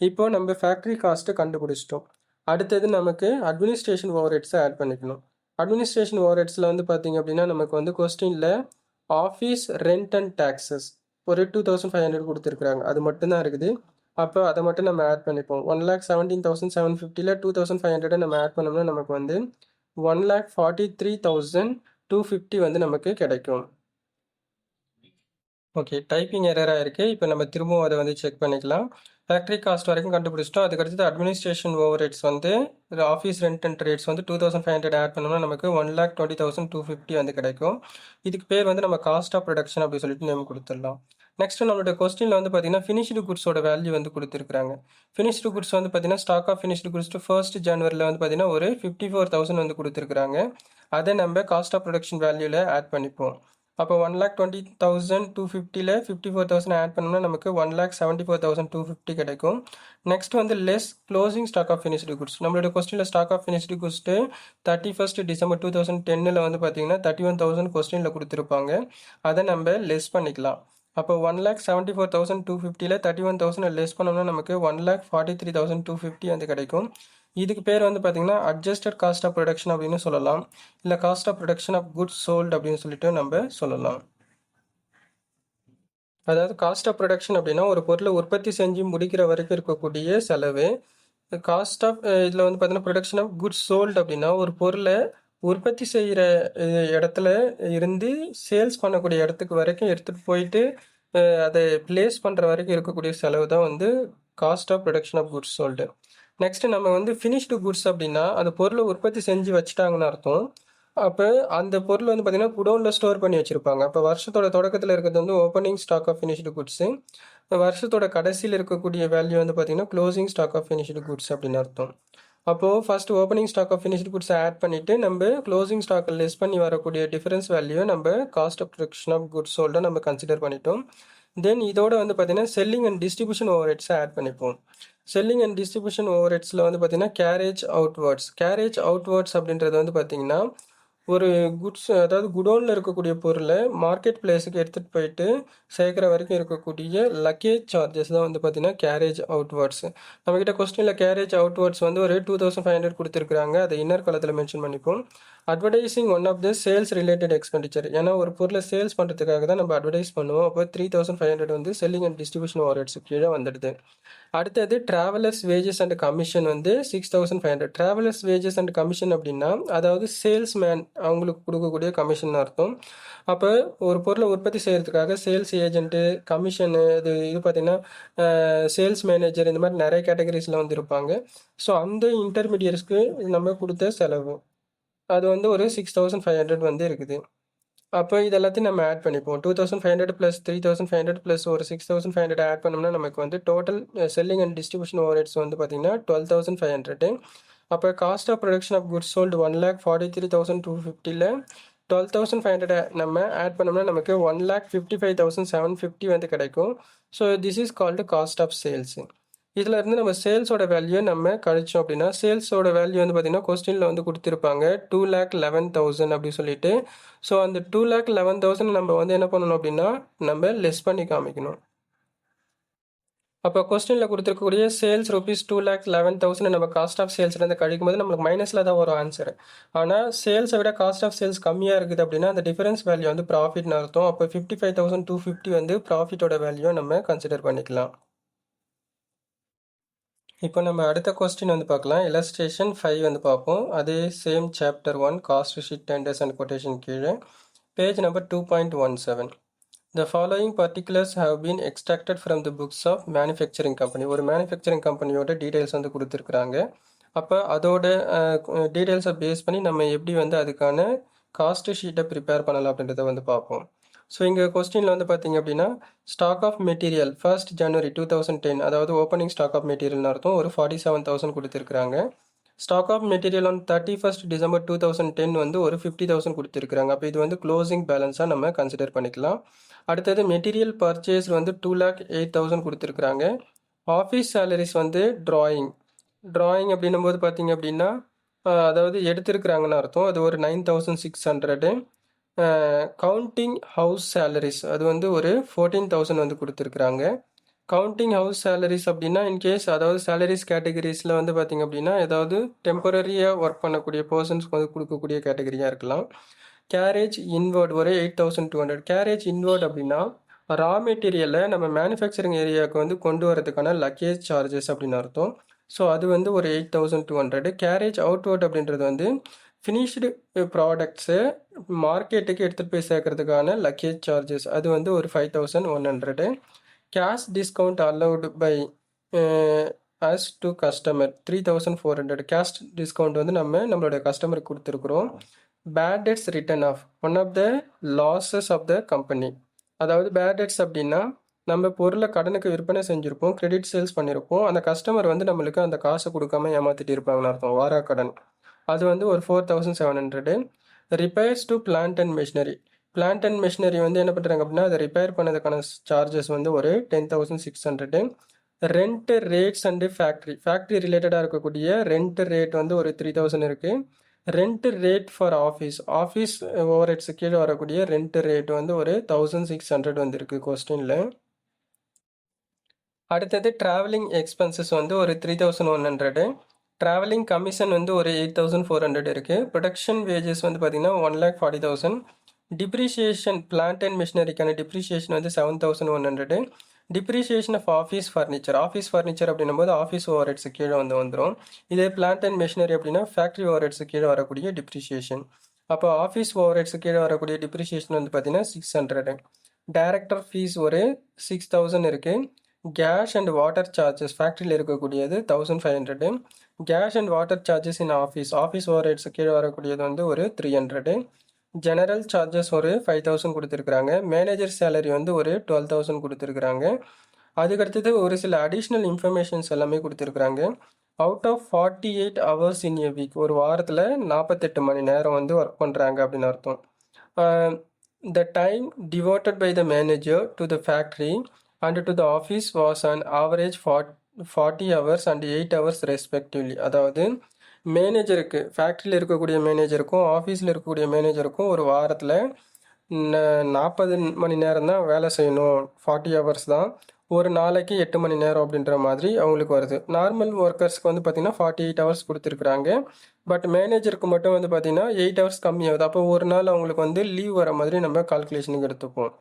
இப்போ நம்ம ஃபேக்ட்ரி காஸ்ட்டை கண்டுபிடிச்சிட்டோம். அடுத்தது நமக்கு அட்மினிஸ்ட்ரேஷன் ஓவர்ஹெட்ஸை ஆட் பண்ணிக்கணும். அட்மினிஸ்ட்ரேஷன் ஓவர்ஹெட்ஸில் வந்து பார்த்திங்க அப்படின்னா நமக்கு வந்து கொஸ்டினில் ஆஃபீஸ் ரெண்ட் அண்ட் டேக்ஸஸ் ஒரு 2,500 கொடுத்துருக்குறாங்க. அது மட்டும்தான் இருக்குது. அப்போ அதை மட்டும் நம்ம ஆட் பண்ணிப்போம். 1,17,750ல் 2,500 நம்ம ஆட் பண்ணோம்னா நமக்கு வந்து 1,43,250 வந்து நமக்கு கிடைக்கும். ஓகே, டைப்பிங் எரராக இருக்குது. இப்போ நம்ம திரும்பவும் அதை வந்து செக் பண்ணிக்கலாம். ஃபேக்ட்ரி காஸ்ட் வரைக்கும் கண்டுபிடிச்சிட்டோம். அதுக்கடுத்து அட்மினிஸ்ட்ரேஷன் ஓவர் ஹெட்ஸ் வந்து ஆஃபீஸ் ரெண்ட் அண்ட் ரேட்ஸ் வந்து 2,500 ஆட் பண்ணோம்னா நமக்கு 1,20,250 வந்து கிடைக்கும். இதுக்கு பேர் வந்து நம்ம காஸ்ட் ஆஃப் ப்ரொடக்ஷன் அப்படி சொல்லிட்டு நேம் கொடுத்துடலாம். நெக்ஸ்ட் நம்மளோட கொஸ்டினில் வந்து பார்த்தீங்கன்னா ஃபினிஷ்டு குட்ஸோட வேல்யூ வந்து கொடுத்துருக்காங்க. ஃபினிஷ்டு குட்ஸ் வந்து பார்த்தீங்கன்னா stock of finished goods 1st January வந்து பார்த்தீங்கன்னா ஒரு 54,000 வந்து கொடுத்துருக்காங்க. அதை நம்ம காஸ்ட் ஆஃப் ப்ரொடக்ஷன் வேல்யூவில் ஆட் பண்ணிப்போம். அப்போ 1,20,250ல் 54,000 ஆட் பண்ணோம்னா நமக்கு 1,74,250 கிடைக்கும். நெக்ஸ்ட் வந்து less closing stock of finished goods. நம்மளோட கொஸ்டினில் ஸ்டாக் ஆஃப் ஃபினிஷ்டு குட்ஸ்ட்டு 31st December 2010 வந்து பார்த்தீங்கன்னா 31,000 கொஸ்டினில் கொடுத்துருப்பாங்க. அதை நம்ம லெஸ் பண்ணிக்கலாம். அப்போ 1,74,250ல் 31,000 லெஸ் பண்ணோம்னா நமக்கு 1,43,250 வந்து கிடைக்கும். இதுக்கு பேர் வந்து பார்த்தீங்கன்னா அட்ஜஸ்டட் காஸ்ட் ஆஃப் ப்ரொடக்ஷன் அப்படின்னு சொல்லலாம், இல்லை cost of production of goods sold அப்படின்னு சொல்லிட்டு நம்ம சொல்லலாம். அதாவது காஸ்ட் ஆஃப் ப்ரொடக்ஷன் அப்படின்னா ஒரு பொருளை உற்பத்தி செஞ்சு முடிக்கிற வரைக்கும் இருக்கக்கூடிய செலவு. காஸ்ட் ஆஃப் இதில் வந்து பார்த்தீங்கன்னா ப்ரொடக்ஷன் ஆஃப் குட்ஸ் சோல்டு அப்படின்னா ஒரு பொருளை உற்பத்தி செய்கிற இடத்துல இருந்து சேல்ஸ் பண்ணக்கூடிய இடத்துக்கு வரைக்கும் எடுத்துகிட்டு போயிட்டு அதை பிளேஸ் பண்ணுற வரைக்கும் இருக்கக்கூடிய செலவு தான் வந்து cost of production of goods sold. Next நம்ம வந்து ஃபினிஷ்டு குட்ஸ் அப்படின்னா அந்த பொருளை உற்பத்தி செஞ்சு வச்சுட்டாங்கன்னு அர்த்தம். அப்போ அந்த பொருள் வந்து பார்த்தீங்கன்னா குடோனில் ஸ்டோர் பண்ணி வச்சுருப்பாங்க. அப்போ வருஷத்தோட தொடக்கத்தில் இருக்கிறது வந்து opening stock of finished goods. வருஷத்தோட கடைசியில் இருக்கக்கூடிய வேல்யூ வந்து பார்த்தீங்கன்னா closing stock of finished goods அப்படின்னு அர்த்தம். அப்போது first opening stock of finished goods add பண்ணிவிட்டு நம்ம க்ளோசிங் ஸ்டாக்கை லெஸ் பண்ணி வரக்கூடிய டிஃபரன்ஸ் வேல்யூவை நம்ம cost of production of goods சோல்டை நம்ம கன்சிடர் பண்ணிட்டோம். தென் இதோட வந்து பார்த்தீங்கன்னா செல்லிங் அண்ட் டிஸ்ட்ரிபியூஷன் ஓவர் ஹெட்ஸை ஆட் பண்ணிப்போம். செல்லிங் அண்ட் டிஸ்ட்ரிபியூஷன் ஓவர் ஹெட்ஸில் வந்து பார்த்தீங்கன்னா கேரேஜ் அவுட்வேர்ட்ஸ் அப்படின்றது வந்து பார்த்தீங்கன்னா ஒரு குட்ஸ், அதாவது குடோனில் இருக்கக்கூடிய பொருளை மார்க்கெட் பிளேஸுக்கு எடுத்துகிட்டு போயிட்டு சேர்க்குற வரைக்கும் இருக்கக்கூடிய லக்கேஜ் சார்ஜஸ் தான் வந்து பார்த்தீங்கன்னா கேரேஜ் அவுட்வேர்ட்ஸ். நம்மக்கிட்ட கொஸ்டினில் கேரேஜ் அவுட்வேர்ட்ஸ் வந்து ஒரு 2,500 கொடுத்துருக்குறாங்க. அதை இன்னர் காலத்தில் மென்ஷன் பண்ணிப்போம். Advertising one of the sales related expenditure. ஏன்னா ஒரு பொருளை சேல்ஸ் பண்ணுறதுக்காக தான் நம்ம அட்வர்டைஸ் பண்ணுவோம். அப்போ 3,500 வந்து selling and distribution overheads கீழே வந்துடுது. அடுத்தது ட்ராவலர்ஸ் வேஜஸ் அண்ட் கமிஷன் வந்து 6,500. ட்ராவலர்ஸ் வேஜஸ் அண்ட் கமிஷன் அப்படின்னா அதாவது சேல்ஸ்மேன் அவங்களுக்கு கொடுக்கக்கூடிய கமிஷன் அர்த்தம். அப்போ ஒரு பொருளை உற்பத்தி செய்கிறதுக்காக சேல்ஸ் ஏஜென்ட்டு, கமிஷனு, இது பார்த்திங்கன்னா சேல்ஸ் மேனேஜர், இந்த மாதிரி நிறைய கேட்டகரிஸில் வந்து இருப்பாங்க. ஸோ அந்த இன்டர்மீடியட்ஸ்க்கு நம்ம கொடுத்த செலவு அது வந்து ஒரு 6,500 வந்து இருக்குது. அப்போ இது எல்லாத்தையும் நம்ம ஆட் பண்ணிப்போம். 2,500 ப்ளஸ் 3,500 ப்ளஸ் ஒரு 6,500 ஆட் பண்ணோம்னா நமக்கு வந்து total selling and distribution overheads வந்து பார்த்திங்கன்னா 12,500. அப்போ cost of production of goods sold 1,43,250ல் 12,500 நம்ம ஆட் பண்ணோம்னா நமக்கு 1,55,750 வந்து கிடைக்கும். So this is called cost of sales. இதில் இருந்து நம்ம சேல்ஸோட வேல்யூ நம்ம கழிச்சோம் அப்படின்னா சேல்ஸோட வேல்யூ வந்து பார்த்தீங்கன்னா கொஸ்டினில் வந்து கொடுத்துருப்பாங்க 2,11,000 அப்படி சொல்லிட்டு. ஸோ அந்த 2,11,000 நம்ம வந்து என்ன பண்ணணும் அப்படின்னா நம்ம லெஸ் பண்ணி காமிக்கணும். அப்போ கொஸ்டினில் கொடுத்துருக்கக்கூடிய சேல்ஸ் ருபீஸ் 2,11,000 நம்ம காஸ்ட் ஆஃப் சேல்ஸ்லேருந்து கழிக்கும் போது நம்மளுக்கு மைனஸில் தான் வரும் ஆன்சர். ஆனால் சேல்ஸை விட காஸ்ட் ஆஃப் சேல்ஸ் கம்மியாக இருக்குது அப்படின்னா அந்த டிஃபரன்ஸ் வேல்யூ வந்து ப்ராஃபிட்னு அர்த்தம். அப்போ 55,250 வந்து ப்ராஃபிட்டோட வேல்யூ நம்ம கன்சிடர் பண்ணிக்கலாம். இப்போ நம்ம அடுத்த கொஸ்டின் வந்து பார்க்கலாம். இல்லஸ்ட்ரேஷன் 5 வந்து பார்ப்போம். அதே same chapter 1 cost sheet tenders and quotation கீழே page number 2.17. The following particulars have been extracted from the books of manufacturing company. ஒரு மேனுஃபேக்சரிங் கம்பெனியோட டீட்டெயில்ஸ் வந்து கொடுத்துருக்குறாங்க. அப்போ அதோட டீட்டெயில்ஸை பேஸ் பண்ணி நம்ம எப்படி வந்து அதுக்கான காஸ்ட் ஷீட்டை ப்ரிப்பேர் பண்ணலாம் அப்படின்றத வந்து பார்ப்போம். ஸோ இங்கே கொஸ்டினில் வந்து பார்த்தீங்க அப்படின்னா stock of material 1st January 2010, அதாவது ஓப்பனிங் ஸ்டாக் ஆஃப் மெட்டீரியல்னு அர்த்தம், ஒரு 47,000 கொடுத்துருக்குறாங்க. Stock of material on 31st December 2010 வந்து ஒரு 50,000 கொடுத்துருக்குறாங்க. அப்போ இது வந்து க்ளோசிங் பேலன்ஸாக நம்ம கன்சிடர் பண்ணிக்கலாம். அடுத்தது மெட்டீரியல் பர்ச்சேஸ் வந்து 2,08,000 கொடுத்துருக்குறாங்க. ஆஃபீஸ் சேலரிஸ் வந்து ட்ராயிங் அப்படின்னும் போது பார்த்தீங்க அப்படின்னா அதாவது எடுத்திருக்கிறாங்கன்னு அர்த்தம், அது ஒரு 9,600. கவுண்டிங் ஹவுஸ் சேலரிஸ் அது வந்து ஒரு 14,000 வந்து கொடுத்துருக்குறாங்க. கவுண்டிங் ஹவுஸ் சேலரிஸ் அப்படின்னா இன்கேஸ் அதாவது சேலரிஸ் கேட்டகரிஸில் வந்து பார்த்திங்க அப்படின்னா ஏதாவது டெம்பரரியாக ஒர்க் பண்ணக்கூடிய பர்சன்ஸ்க்கு வந்து கொடுக்கக்கூடிய கேட்டகரியாக இருக்கலாம். கேரேஜ் இன்வர்ட் ஒரு 8,200. கேரேஜ் இன்வர்ட் அப்படின்னா ரா மெட்டீரியலை நம்ம மேனுஃபேக்சரிங் ஏரியாவுக்கு வந்து கொண்டு வரதுக்கான லக்கேஜ் சார்ஜஸ் அப்படின்னு அர்த்தம். ஸோ அது வந்து ஒரு 8,200. கேரேஜ் அவுட்வர்ட் அப்படின்றது வந்து ஃபினிஷ்டு ப்ராடக்ட்ஸு மார்க்கெட்டுக்கு எடுத்துகிட்டு போய் சேர்க்கறதுக்கான லக்கேஜ் சார்ஜஸ் அது வந்து ஒரு 5,100. Cash discount allowed by us to customer 3,400. Cash discount வந்து நம்மளோட கஸ்டமருக்கு கொடுத்துருக்குறோம். Bad debts written off one of the losses of the company. அதாவது பேட் டெட்ஸ் அப்படின்னா நம்ம பொருளை கடனுக்கு விற்பனை செஞ்சுருப்போம், கிரெடிட் சேல்ஸ் பண்ணியிருப்போம், அந்த கஸ்டமர் வந்து நம்மளுக்கு அந்த காசை கொடுக்காம ஏமாற்றிட்டு இருப்பாங்கன்னு அர்த்தம், வாராக்கடன். அது வந்து ஒரு 4,700. Repairs to plant and machinery. Plant and machinery வந்து என்ன பண்ணுறாங்க அப்படின்னா அதை ரிப்பேர் பண்ணதுக்கான சார்ஜஸ் வந்து ஒரு 10,600. ரெண்ட் ரேட்ஸ் அண்டு ஃபேக்ட்ரி ரிலேட்டடாக இருக்கக்கூடிய ரெண்ட் ரேட் வந்து ஒரு 3,000 இருக்குது. Rent rate for office overheads கீழே வரக்கூடிய ரெண்ட் ரேட் வந்து ஒரு 1,600 வந்து இருக்குது கொஸ்டினில். அடுத்தது ட்ராவலிங் எக்ஸ்பென்சஸ் வந்து ஒரு 3,100. ட்ராவலிங் கமிஷன் வந்து ஒரு 8,400 இருக்குது. ப்ரொடக்ஷன் வேஜஸ் வந்து பார்த்திங்கன்னா 1,40,000. டிப்ரிஷியேஷன் பிளான்ட் அண்ட் மிஷினரிக்கான டிப்ரிஷியேஷன் வந்து 7,100. டிப்ரிஷியேஷன் ஆஃப் ஆஃபீஸ் ஃபர்னிச்சர் அப்படின்னும் போது ஆஃபீஸ் ஓவர் ஹெட்ஸு கீழே வந்துடும். இதே பிளான்ட் அண்ட் மிஷினரி அப்படின்னா ஃபேக்ட்ரி ஓவர் ஹெட்ஸு கீழே வரக்கூடிய டிப்ரிஷியேஷன். அப்போ ஆஃபீஸ் ஓவர் ஹெட்ஸு கீழே வரக்கூடிய டிப்ரிஷியேஷன் வந்து பார்த்திங்கன்னா 600. டைரக்டர் ஃபீஸ் ஒரு 6,000 இருக்குது. கேஸ் அண்ட் வாட்டர் சார்ஜஸ் ஃபேக்ட்ரியில் இருக்கக்கூடியது 1,500. Gas and water charges in office overheads கீழே வரக்கூடியது வந்து ஒரு 300. ஜெனரல் சார்ஜஸ் ஒரு 5,000 கொடுத்துருக்குறாங்க. மேனேஜர் சேலரி வந்து ஒரு 12,000 கொடுத்துருக்குறாங்க. அதுக்கடுத்தது ஒரு சில அடிஷ்னல் இன்ஃபர்மேஷன்ஸ் எல்லாமே கொடுத்துருக்குறாங்க. Out of 48 hours in a week, ஒரு வாரத்தில் 48 மணி நேரம் வந்து ஒர்க் பண்ணுறாங்க அப்படின்னு அர்த்தம். The time devoted by the manager to the factory and to the office was on average 40 hours and 8 hours respectively. அதாவது மேனேஜருக்கு ஃபேக்ட்ரியில் இருக்கக்கூடிய மேனேஜருக்கும் ஆஃபீஸில் இருக்கக்கூடிய மேனேஜருக்கும் ஒரு வாரத்தில் 40 மணி நேரம் தான் வேலை செய்யணும், 40 hours தான், ஒரு நாளைக்கு 8 மணி நேரம் அப்படின்ற மாதிரி அவங்களுக்கு வருது. நார்மல் ஒர்க்கர்ஸ்க்கு வந்து பார்த்திங்கன்னா 48 hours கொடுத்துருக்குறாங்க. பட் மேனேஜருக்கு மட்டும் வந்து பார்த்திங்கன்னா 8 hours கம்மியாகுது. அப்போ ஒரு நாள் அவங்களுக்கு வந்து லீவ் வர மாதிரி நம்ம கால்குலேஷனுக்கு எடுத்துப்போம்.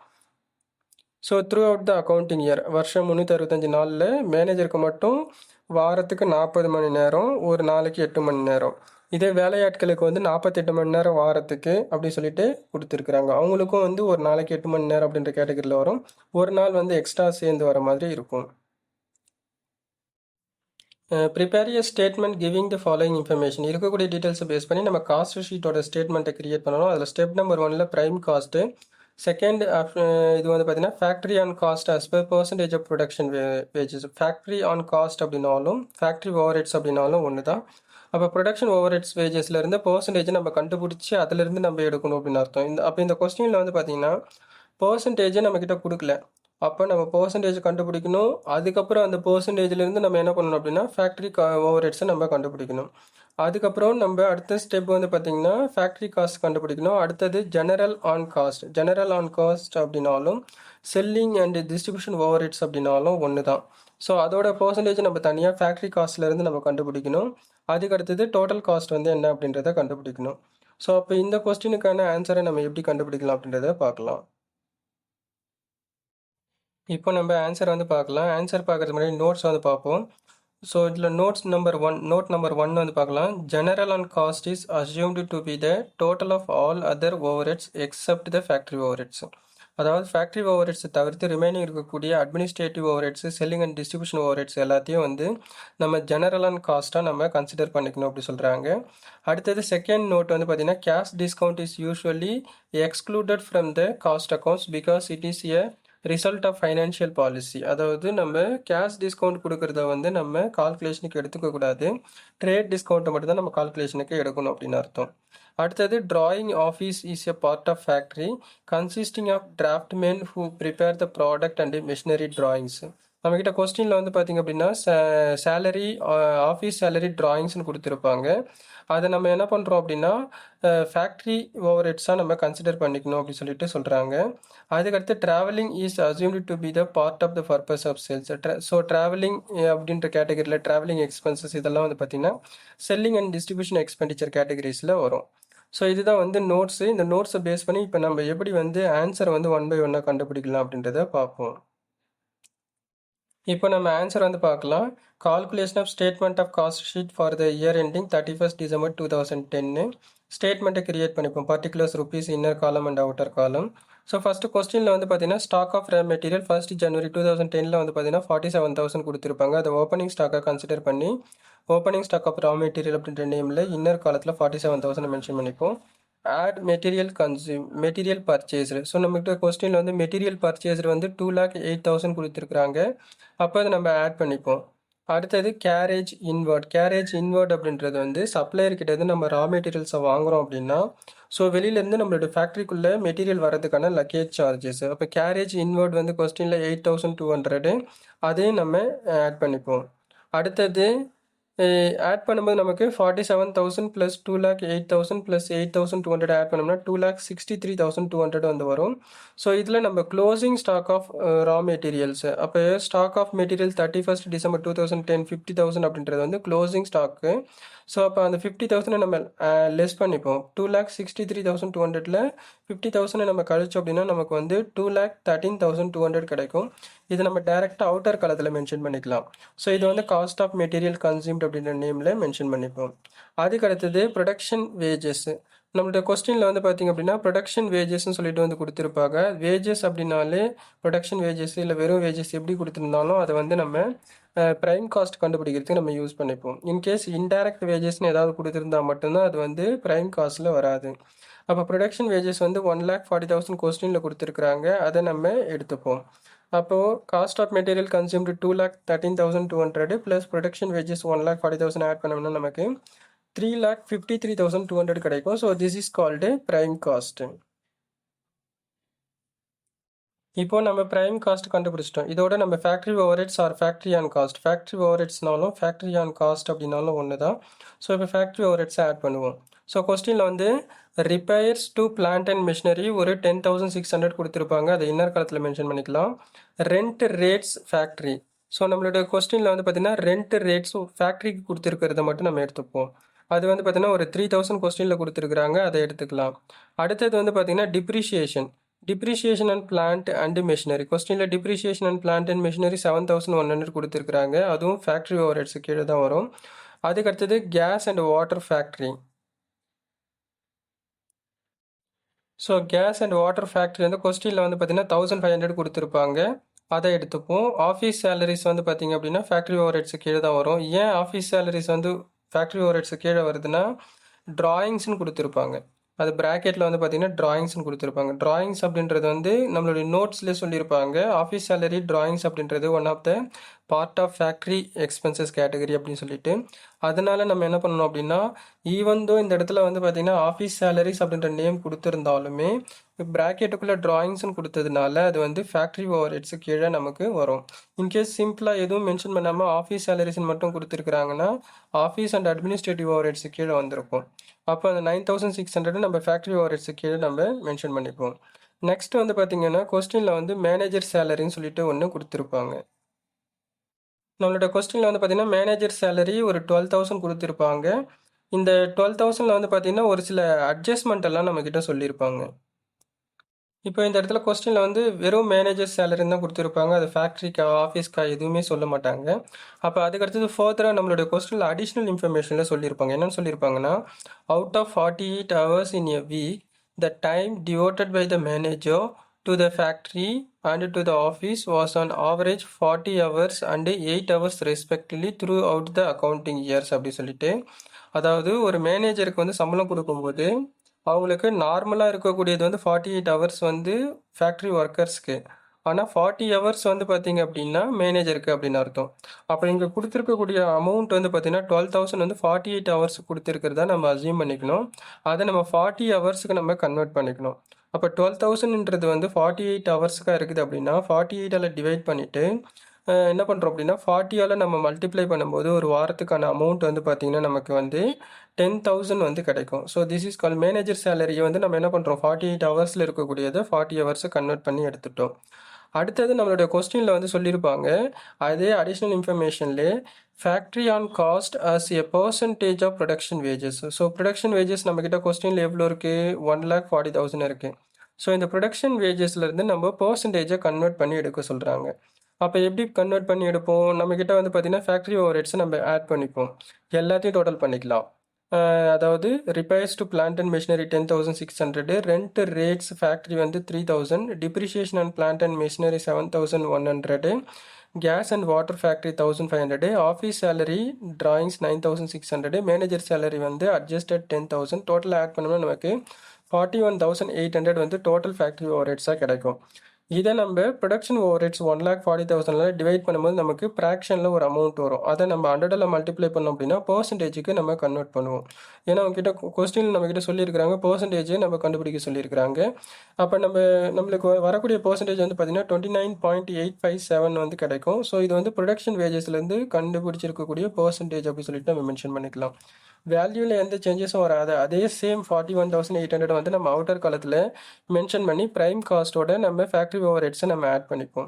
So through out the accounting year வருஷம் 365 நாளில் மேனேஜருக்கு மட்டும் வாரத்துக்கு 40 மணி நேரம், ஒரு நாளைக்கு 8 மணி நேரம். இதே வேலையாட்களுக்கு வந்து 48 மணி நேரம் வாரத்துக்கு அப்படி சொல்லிட்டு கொடுத்துருக்குறாங்க. அவங்களுக்கும் வந்து ஒரு நாளைக்கு 8 மணி நேரம் அப்படின்ற கேட்டகரியில் வரும். ஒரு நாள் வந்து எக்ஸ்ட்ரா சேர்ந்து வர மாதிரி இருக்கும். Prepare a statement giving the following information. இருக்கக்கூடிய டீட்டெயில்ஸை பேஸ் பண்ணி நம்ம காஸ்ட் ஷீட்டோட ஸ்டேட்மெண்ட்டை கிரியேட் பண்ணணும். அதில் step number 1 prime cost, second இது வந்து பார்த்தீங்கன்னா factory on cost as per percentage of production wages. Factory on cost அப்படின்னாலும் ஃபேக்ட்ரி ஓவர் ஹெட்ஸ் அப்படின்னாலும் ஒன்று தான். அப்போ ப்ரொடக்ஷன் ஓவர் ஹெட்ஸ் வேஜஸ்லேருந்து பர்சன்டேஜ் நம்ம கண்டுபிடிச்சி அதிலிருந்து நம்ம எடுக்கணும் அப்படின்னு அர்த்தம். அப்போ இந்த கொஸ்டினில் வந்து பார்த்தீங்கன்னா பர்சன்டேஜை நம்மக்கிட்ட கொடுக்கல. அப்போ நம்ம பர்சன்டேஜ் கண்டுபிடிக்கணும். அதுக்கப்புறம் அந்த பர்சன்டேஜ்லேருந்து நம்ம என்ன பண்ணணும் அப்படின்னா ஃபேக்ட்ரி ஓவர் ஹெட்ஸை நம்ம கண்டுபிடிக்கணும். அதுக்கப்புறம் நம்ம அடுத்த ஸ்டெப் வந்து பார்த்திங்கன்னா ஃபேக்ட்ரி காஸ்ட் கண்டுபிடிக்கணும். அடுத்தது ஜெனரல் ஆன் காஸ்ட் அப்படின்னாலும் selling and distribution overheads அப்படின்னாலும் ஒன்று தான். ஸோ அதோட பர்சன்டேஜ் நம்ம தனியாக ஃபேக்ட்ரி காஸ்ட்லேருந்து நம்ம கண்டுபிடிக்கணும். அதுக்கு அடுத்தது டோட்டல் காஸ்ட் வந்து என்ன அப்படின்றத கண்டுபிடிக்கணும். ஸோ அப்போ இந்த கொஸ்டினுக்கான ஆன்சரை நம்ம எப்படி கண்டுபிடிக்கலாம் அப்படின்றத பார்க்கலாம். இப்போ நம்ம ஆன்சர் வந்து பார்க்கலாம். ஆன்சர் பார்க்கறதுக்கு முன்னாடி நோட்ஸ் வந்து பார்ப்போம். ஸோ இதில் நோட் நம்பர் 1 வந்து பார்க்கலாம். General on cost is assumed to be the total of all other overheads except the factory over heads. அதாவது ஃபேக்ட்ரி ஓவர் ஹெட்ஸை தவிர்த்து ரிமைனிங் இருக்கக்கூடிய administrative overheads, selling and distribution overheads எல்லாத்தையும் வந்து நம்ம ஜெனரல் ஆன் காஸ்ட்டாக நம்ம consider பண்ணிக்கணும் அப்படி சொல்கிறாங்க. அடுத்தது செகண்ட் நோட் வந்து பார்த்தீங்கன்னா cash discount is usually excluded from the cost accounts because it is a result of financial policy. அதாவது நம்ம கேஷ் டிஸ்கவுண்ட் கொடுக்கறத வந்து நம்ம கால்குலேஷனுக்கு எடுத்துக்கக்கூடாது. ட்ரேட் டிஸ்கவுண்ட்டை மட்டும் தான் நம்ம கால்குலேஷனுக்கு எடுக்கணும் அப்படின்னு அர்த்தம். அடுத்தது drawing office is a part of factory consisting of draftsmen who prepare the product and machinery drawings. நம்மக்கிட்ட கொஸ்டினில் வந்து பார்த்திங்க அப்படின்னா சேலரி ஆஃபீஸ் சேலரி டிராயிங்ஸ்னு கொடுத்துருப்பாங்க. அதை நம்ம என்ன பண்ணுறோம் அப்படின்னா ஃபேக்ட்ரி ஓவர் ஹெட்ஸாக நம்ம கன்சிடர் பண்ணிக்கணும் அப்படின்னு சொல்லிட்டு சொல்கிறாங்க. அதுக்கடுத்து travelling is assumed to be the part of the purpose of sales. So travelling அப்படின்ற கேட்டகரியில் ட்ராவலிங் எக்ஸ்பென்சஸ் இதெல்லாம் வந்து பார்த்திங்கன்னா செல்லிங் அண்ட் டிஸ்ட்ரிபியூஷன் எக்ஸ்பெண்டிச்சர் கேட்டகரிஸில் வரும். ஸோ இதுதான் வந்து நோட்ஸு. இந்த நோட்ஸை பேஸ் பண்ணி இப்போ நம்ம எப்படி வந்து ஆன்சரை வந்து 1 by 1 கண்டுபிடிக்கலாம் அப்படின்றத பார்ப்போம். இப்போ நம்ம ஆன்சர் வந்து பார்க்கலாம். Calculation of statement of cost sheet for the year ending 31st December 2010. ஸ்டேட்மெண்ட்டை கிரியேட் பண்ணிப்போம். Particulars rupees inner column and outer column. So first கொஸ்டினில் வந்து பார்த்தீங்கன்னா stock of raw material 1st January 2010 வந்து பார்த்தீங்கன்னா 47,000 கொடுத்துருப்பாங்க. அதை ஓப்பனிங் ஸ்டாக்காக கன்சிடர் பண்ணி opening stock of raw material அப்படின்ற நேமில் இன்னர் காலத்தில் 47,000 மென்ஷன் பண்ணிப்போம். Add material purchased. ஸோ நம்மகிட்ட கொஸ்டினில் வந்து மெட்டீரியல் பர்ச்சேஸ்டு வந்து 2,08,000 கொடுத்துருக்குறாங்க. அப்போ அதை நம்ம ஆட் பண்ணிப்போம். அடுத்தது கேரேஜ் இன்வர்ட் அப்படின்றது வந்து சப்ளையர்கிட்ட நம்ம ரா மெட்டீரியல்ஸை வாங்குகிறோம் அப்படின்னா ஸோ வெளியிலேருந்து நம்மளோட ஃபேக்ட்ரிக்குள்ளே மெட்டீரியல் வரதுக்கான லக்கேஜ் சார்ஜஸ். அப்போ கேரேஜ் இன்வர்ட் வந்து கொஸ்டினில் 8,200 அதையும் நம்ம ஆட் பண்ணிப்போம். அடுத்தது ஆட் பண்ணும்போது நமக்கு 47,000 + 2,08,000 + 8,200 ஆட் பண்ணோம்னா 2,63,200 வந்து வரும். ஸோ இதில் நம்ம closing stock of raw materials. அப்போ stock of material 31st December 2010 50,000 அப்படின்றது வந்து க்ளோசிங் ஸ்டாக்கு. ஸோ அப்போ அந்த 50,000 நம்ம லெஸ் பண்ணிப்போம். 2,63,200ல் 50,000 நம்ம கழிச்சோம் அப்படின்னா நமக்கு வந்து 2,13,200 கிடைக்கும். இது நம்ம டேரெக்டாக அவுட்டர் காலத்தில் மென்ஷன் பண்ணிக்கலாம். ஸோ இது வந்து காஸ்ட் ஆஃப் மெட்டீரியல் கன்சியூம்ட் அப்படின்ற நேமில் மென்ஷன் பண்ணிப்போம். அதுக்கு அடுத்தது ப்ரொடக்ஷன் வேஜஸ். நம்மளோட கொஸ்டினில் வந்து பார்த்திங்க அப்படின்னா ப்ரொடக்ஷன் வேஜஸ்ன்னு சொல்லிட்டு வந்து கொடுத்துருப்பாங்க. வேஜஸ் அப்படின்னாலே ப்ரொடக்ஷன் வேஜஸ் இல்லை வெறும் வேஜஸ் எப்படி கொடுத்துருந்தாலும் அதை வந்து நம்ம ப்ரைம் காஸ்ட் கண்டுபிடிக்கிறதுக்கு நம்ம யூஸ் பண்ணிப்போம். இன்கேஸ் இன்டைரக்ட் வேஜஸ்ன்னு ஏதாவது கொடுத்துருந்தா மட்டும்தான் அது வந்து ப்ரைம் காஸ்ட்டில் வராது. அப்போ ப்ரொடக்ஷன் வேஜஸ் வந்து 1,40,000 கொஸ்டினில் கொடுத்துருக்குறாங்க. அதை நம்ம எடுத்துப்போம். அப்போது cost of material consumed 2,13,200 plus production wages 1,40,000 add பண்ணோம்னா நமக்கு 3,53,200 கிடைக்கும். So this is called prime cost. இப்போ நம்ம ப்ரைம் காஸ்ட் கண்டுபிடிச்சிட்டோம். இதோட நம்ம factory over heads or factory on cost. Factory ஓவர் ஹெட்ஸ்னாலும் ஃபேக்ட்ரி ஆன் காஸ்ட் அப்படின்னாலும் ஒன்று தான். ஸோ இப்போ ஃபேக்ட்ரி ஓவர் ஹெட்ஸை ஆட் பண்ணுவோம். ஸோ கொஸ்டினில் வந்து repairs to plant and machinery ஒரு 10,600 கொடுத்துருப்பாங்க. அதை இன்னர் காலத்தில் மென்ஷன் பண்ணிக்கலாம். Rent rates factory. ஸோ நம்மளோட கொஸ்டினில் வந்து பார்த்திங்கன்னா ரெண்ட் ரேட்ஸ் ஃபேக்ட்ரிக்கு கொடுத்துருக்கிறத மட்டும் நம்ம எடுத்துப்போம். அது வந்து பார்த்திங்கன்னா ஒரு 3,000 கொஸ்டினில் கொடுத்துருக்குறாங்க. அதை எடுத்துக்கலாம். அடுத்தது வந்து பார்த்திங்கன்னா depreciation and plant and machinery. கொஸ்டினில் depreciation and plant and machinery 7,100 கொடுத்துருக்குறாங்க. அதுவும் ஃபேக்ட்ரி ஓவர் ஹெட்ஸு கீழே தான் வரும். அதுக்கடுத்தது gas and water factory. So gas and water factory வந்து கொஸ்டினில் வந்து பார்த்திங்கன்னா 1,500 கொடுத்துருப்பாங்க. அதை எடுத்துப்போம். ஆஃபீஸ் சேலரிஸ் வந்து பார்த்திங்க அப்படின்னா ஃபேக்ட்ரி ஓவர் ஹெட்ஸு கீழே தான் வரும். ஏன் ஆஃபீஸ் சேலரிஸ் வந்து ஃபேக்ட்ரி ஓவர் ஹெட்ஸு கீழே வருதுன்னா ட்ராயிங்ஸ்னு கொடுத்துருப்பாங்க. அது ப்ராக்கெட்டில் வந்து பார்த்திங்கன்னா ட்ராயிங்ஸ்னு கொடுத்துருப்பாங்க. ட்ராயிங்ஸ் அப்படின்றது வந்து நம்மளுடைய நோட்ஸ்லேயே சொல்லியிருப்பாங்க. ஆஃபீஸ் சேலரி ட்ராயிங்ஸ் அப்படின்றது one of the part of factory expenses category அப்படின்னு சொல்லிட்டு. அதனால நம்ம என்ன பண்ணணும் அப்படின்னா, ஈவன் தோ இந்த இடத்துல வந்து பார்த்தீங்கன்னா ஆஃபீஸ் சேலரிஸ் அப்படின்ற நேம் கொடுத்துருந்தாலுமே ப்ராக்கெட்டுக்குள்ளே ட்ராயிங்ஸ்னு கொடுத்ததுனால அது வந்து ஃபேக்ட்ரி ஓவர் ஹெட்ஸு கீழே நமக்கு வரும். இன்கேஸ் சிம்பிளாக எதுவும் மென்ஷன் பண்ணாமல் ஆஃபீஸ் சேலரிஸ்ன்னு மட்டும் கொடுத்துருக்குறாங்கன்னா office and administrative overheads கீழே வந்திருக்கும். அப்போ அந்த 9600 நம்ம ஃபேக்ட்ரி ஓவர் ஹெட்ஸு கீழே நம்ம மென்ஷன் பண்ணிப்போம். நெக்ஸ்ட் வந்து பார்த்தீங்கன்னா கொஸ்டினில் வந்து மேனேஜர் சேலரின்னு சொல்லிட்டு ஒன்று கொடுத்துருப்பாங்க. நம்மளோட கொஸ்டினில் வந்து பார்த்தீங்கன்னா மேனேஜர் சேலரி ஒரு 12,000 கொடுத்துருப்பாங்க. இந்த 12,000ல் வந்து பார்த்தீங்கன்னா ஒரு சில அட்ஜஸ்ட்மெண்ட் எல்லாம் நம்மக்கிட்ட சொல்லியிருப்பாங்க. இப்போ இந்த இடத்துல கொஸ்டினில் வந்து வெறும் மேனேஜர் சேலரின்னு தான் கொடுத்துருப்பாங்க. அது ஃபேக்ட்ரிக்கா ஆஃபீஸ்க்கா எதுவுமே சொல்ல மாட்டாங்க. அப்போ அதுக்கடுத்தது ஃபர்தராக நம்மளுடைய கொஸ்டினில் அடிஷ்னல் இன்ஃபர்மேஷனில் சொல்லியிருப்பாங்க. என்னென்னு சொல்லியிருப்பாங்கன்னா, out of 48 hours in a week, the time devoted by the manager to the factory and to the office was on average 40 hours and 8 hours respectively throughout the accounting years அப்படி சொல்லிட்டு, அதாவது ஒரு மேனேஜருக்கு வந்து சம்பளம் கொடுக்கும்போது அவங்களுக்கு நார்மலாக இருக்கக்கூடியது வந்து 48 ஹவர்ஸ் வந்து ஃபேக்ட்ரி ஒர்க்கர்ஸ்க்கு, ஆனால் 40 ஹவர்ஸ் வந்து பார்த்தீங்க அப்படின்னா மேனேஜருக்கு அப்படின்னு அர்த்தம். அப்போ இங்கே கொடுத்துருக்கக்கூடிய அமௌண்ட் வந்து பார்த்தீங்கன்னா 12,000 வந்து 48 ஹவர்ஸ் கொடுத்துருக்கிறதா நம்ம அசியூம் பண்ணிக்கணும். அதை நம்ம 40 ஹவர்ஸுக்கு நம்ம கன்வெர்ட் பண்ணிக்கணும். அப்போ 12,000ன்றது வந்து 48 ஹவர்ஸுக்காக இருக்குது அப்படின்னா 48ஆல் டிவைட் பண்ணிவிட்டு என்ன பண்ணுறோம் அப்படின்னா 40ஆல் நம்ம மல்டிப்ளை பண்ணும்போது ஒரு வாரத்துக்கான அமௌண்ட் வந்து பார்த்திங்கன்னா நமக்கு வந்து 10,000 வந்து கிடைக்கும். So this is call manager சேலரியை வந்து நம்ம என்ன பண்ணுறோம் 48 ஹவர்ஸில் இருக்கக்கூடியதை 40 ஹவர்ஸை கன்வெர்ட் பண்ணி எடுத்துட்டோம். அடுத்தது நம்மளுடைய கொஸ்டினில் வந்து சொல்லியிருப்பாங்க, அதே அடிஷ்னல் இன்ஃபர்மேஷன்லே factory on cost as a percentage of production wages. So production wages நம்மக்கிட்ட கொஸ்டினில் எவ்வளோ இருக்குது 1,40,000 இருக்குது. ஸோ இந்த ப்ரொடக்ஷன் வேஜஸ்லேருந்து நம்ம பர்சன்டேஜை கன்வெர்ட் பண்ணி எடுக்க சொல்கிறாங்க. அப்போ எப்படி கன்வெர்ட் பண்ணி எடுப்போம், நம்மக்கிட்ட வந்து பார்த்திங்கன்னா ஃபேக்ட்ரி ஓவர் ஹெட்ஸை நம்ம ஆட் பண்ணிப்போம். எல்லாத்தையும் டோட்டல் பண்ணிக்கலாம். அதாவது repairs to plant and machinery 10,600, rent rates factory வந்து 3,000, depreciation and plant and machinery 7,100, gas and water factory 1,500, office salary drawings 9,600, manager salary வந்து அட்ஜஸ்டட் 10,000, டோட்டல் ஆட் பண்ணோம்னா நமக்கு 41,800 வந்து டோட்டல் ஃபேக்ட்ரி ஓவர் ஹெட்ஸாக கிடைக்கும். இதை நம்ம ப்ரொடக்ஷன் ஓவர் ஹெட்ஸ் 1,40,000 டிவைட் பண்ணும்போது நமக்கு ஃப்ராக்ஷனில் ஒரு அமௌண்ட் வரும். அதை நம்ம 100ஆல் மல்டிப்ளை பண்ணோம் அப்படின்னா பர்சன்டேஜுக்கு நம்ம கன்வெர்ட் பண்ணுவோம். ஏன்னா அவங்ககிட்ட கொஸ்டின் நம்மக்கிட்ட சொல்லியிருக்கிறாங்க பர்சன்டேஜை நம்ம கண்டுபிடிக்க சொல்லியிருக்கிறாங்க. அப்போ நம்மளுக்கு வரக்கூடிய பர்சன்டேஜ் வந்து பார்த்திங்கன்னா 29.857 வந்து கிடைக்கும். ஸோ இது வந்து ப்ரொடக்ஷன் வேஜஸ்லேருந்து கண்டுபிடிச்சிருக்கக்கூடிய பர்சன்டேஜ் அப்படின்னு சொல்லிட்டு நம்ம மென்ஷன் பண்ணிக்கலாம். வேல்யூவில் எந்த சேஞ்சஸும் வராது. அதே சேம் 41,800 வந்து நம்ம அவுட்டர் காலத்தில் மென்ஷன் பண்ணி ப்ரைம் காஸ்ட்டோட நம்ம ஃபேக்ட்ரி ஓவர் ஹெட்ஸை நம்ம ஆட் பண்ணிப்போம்.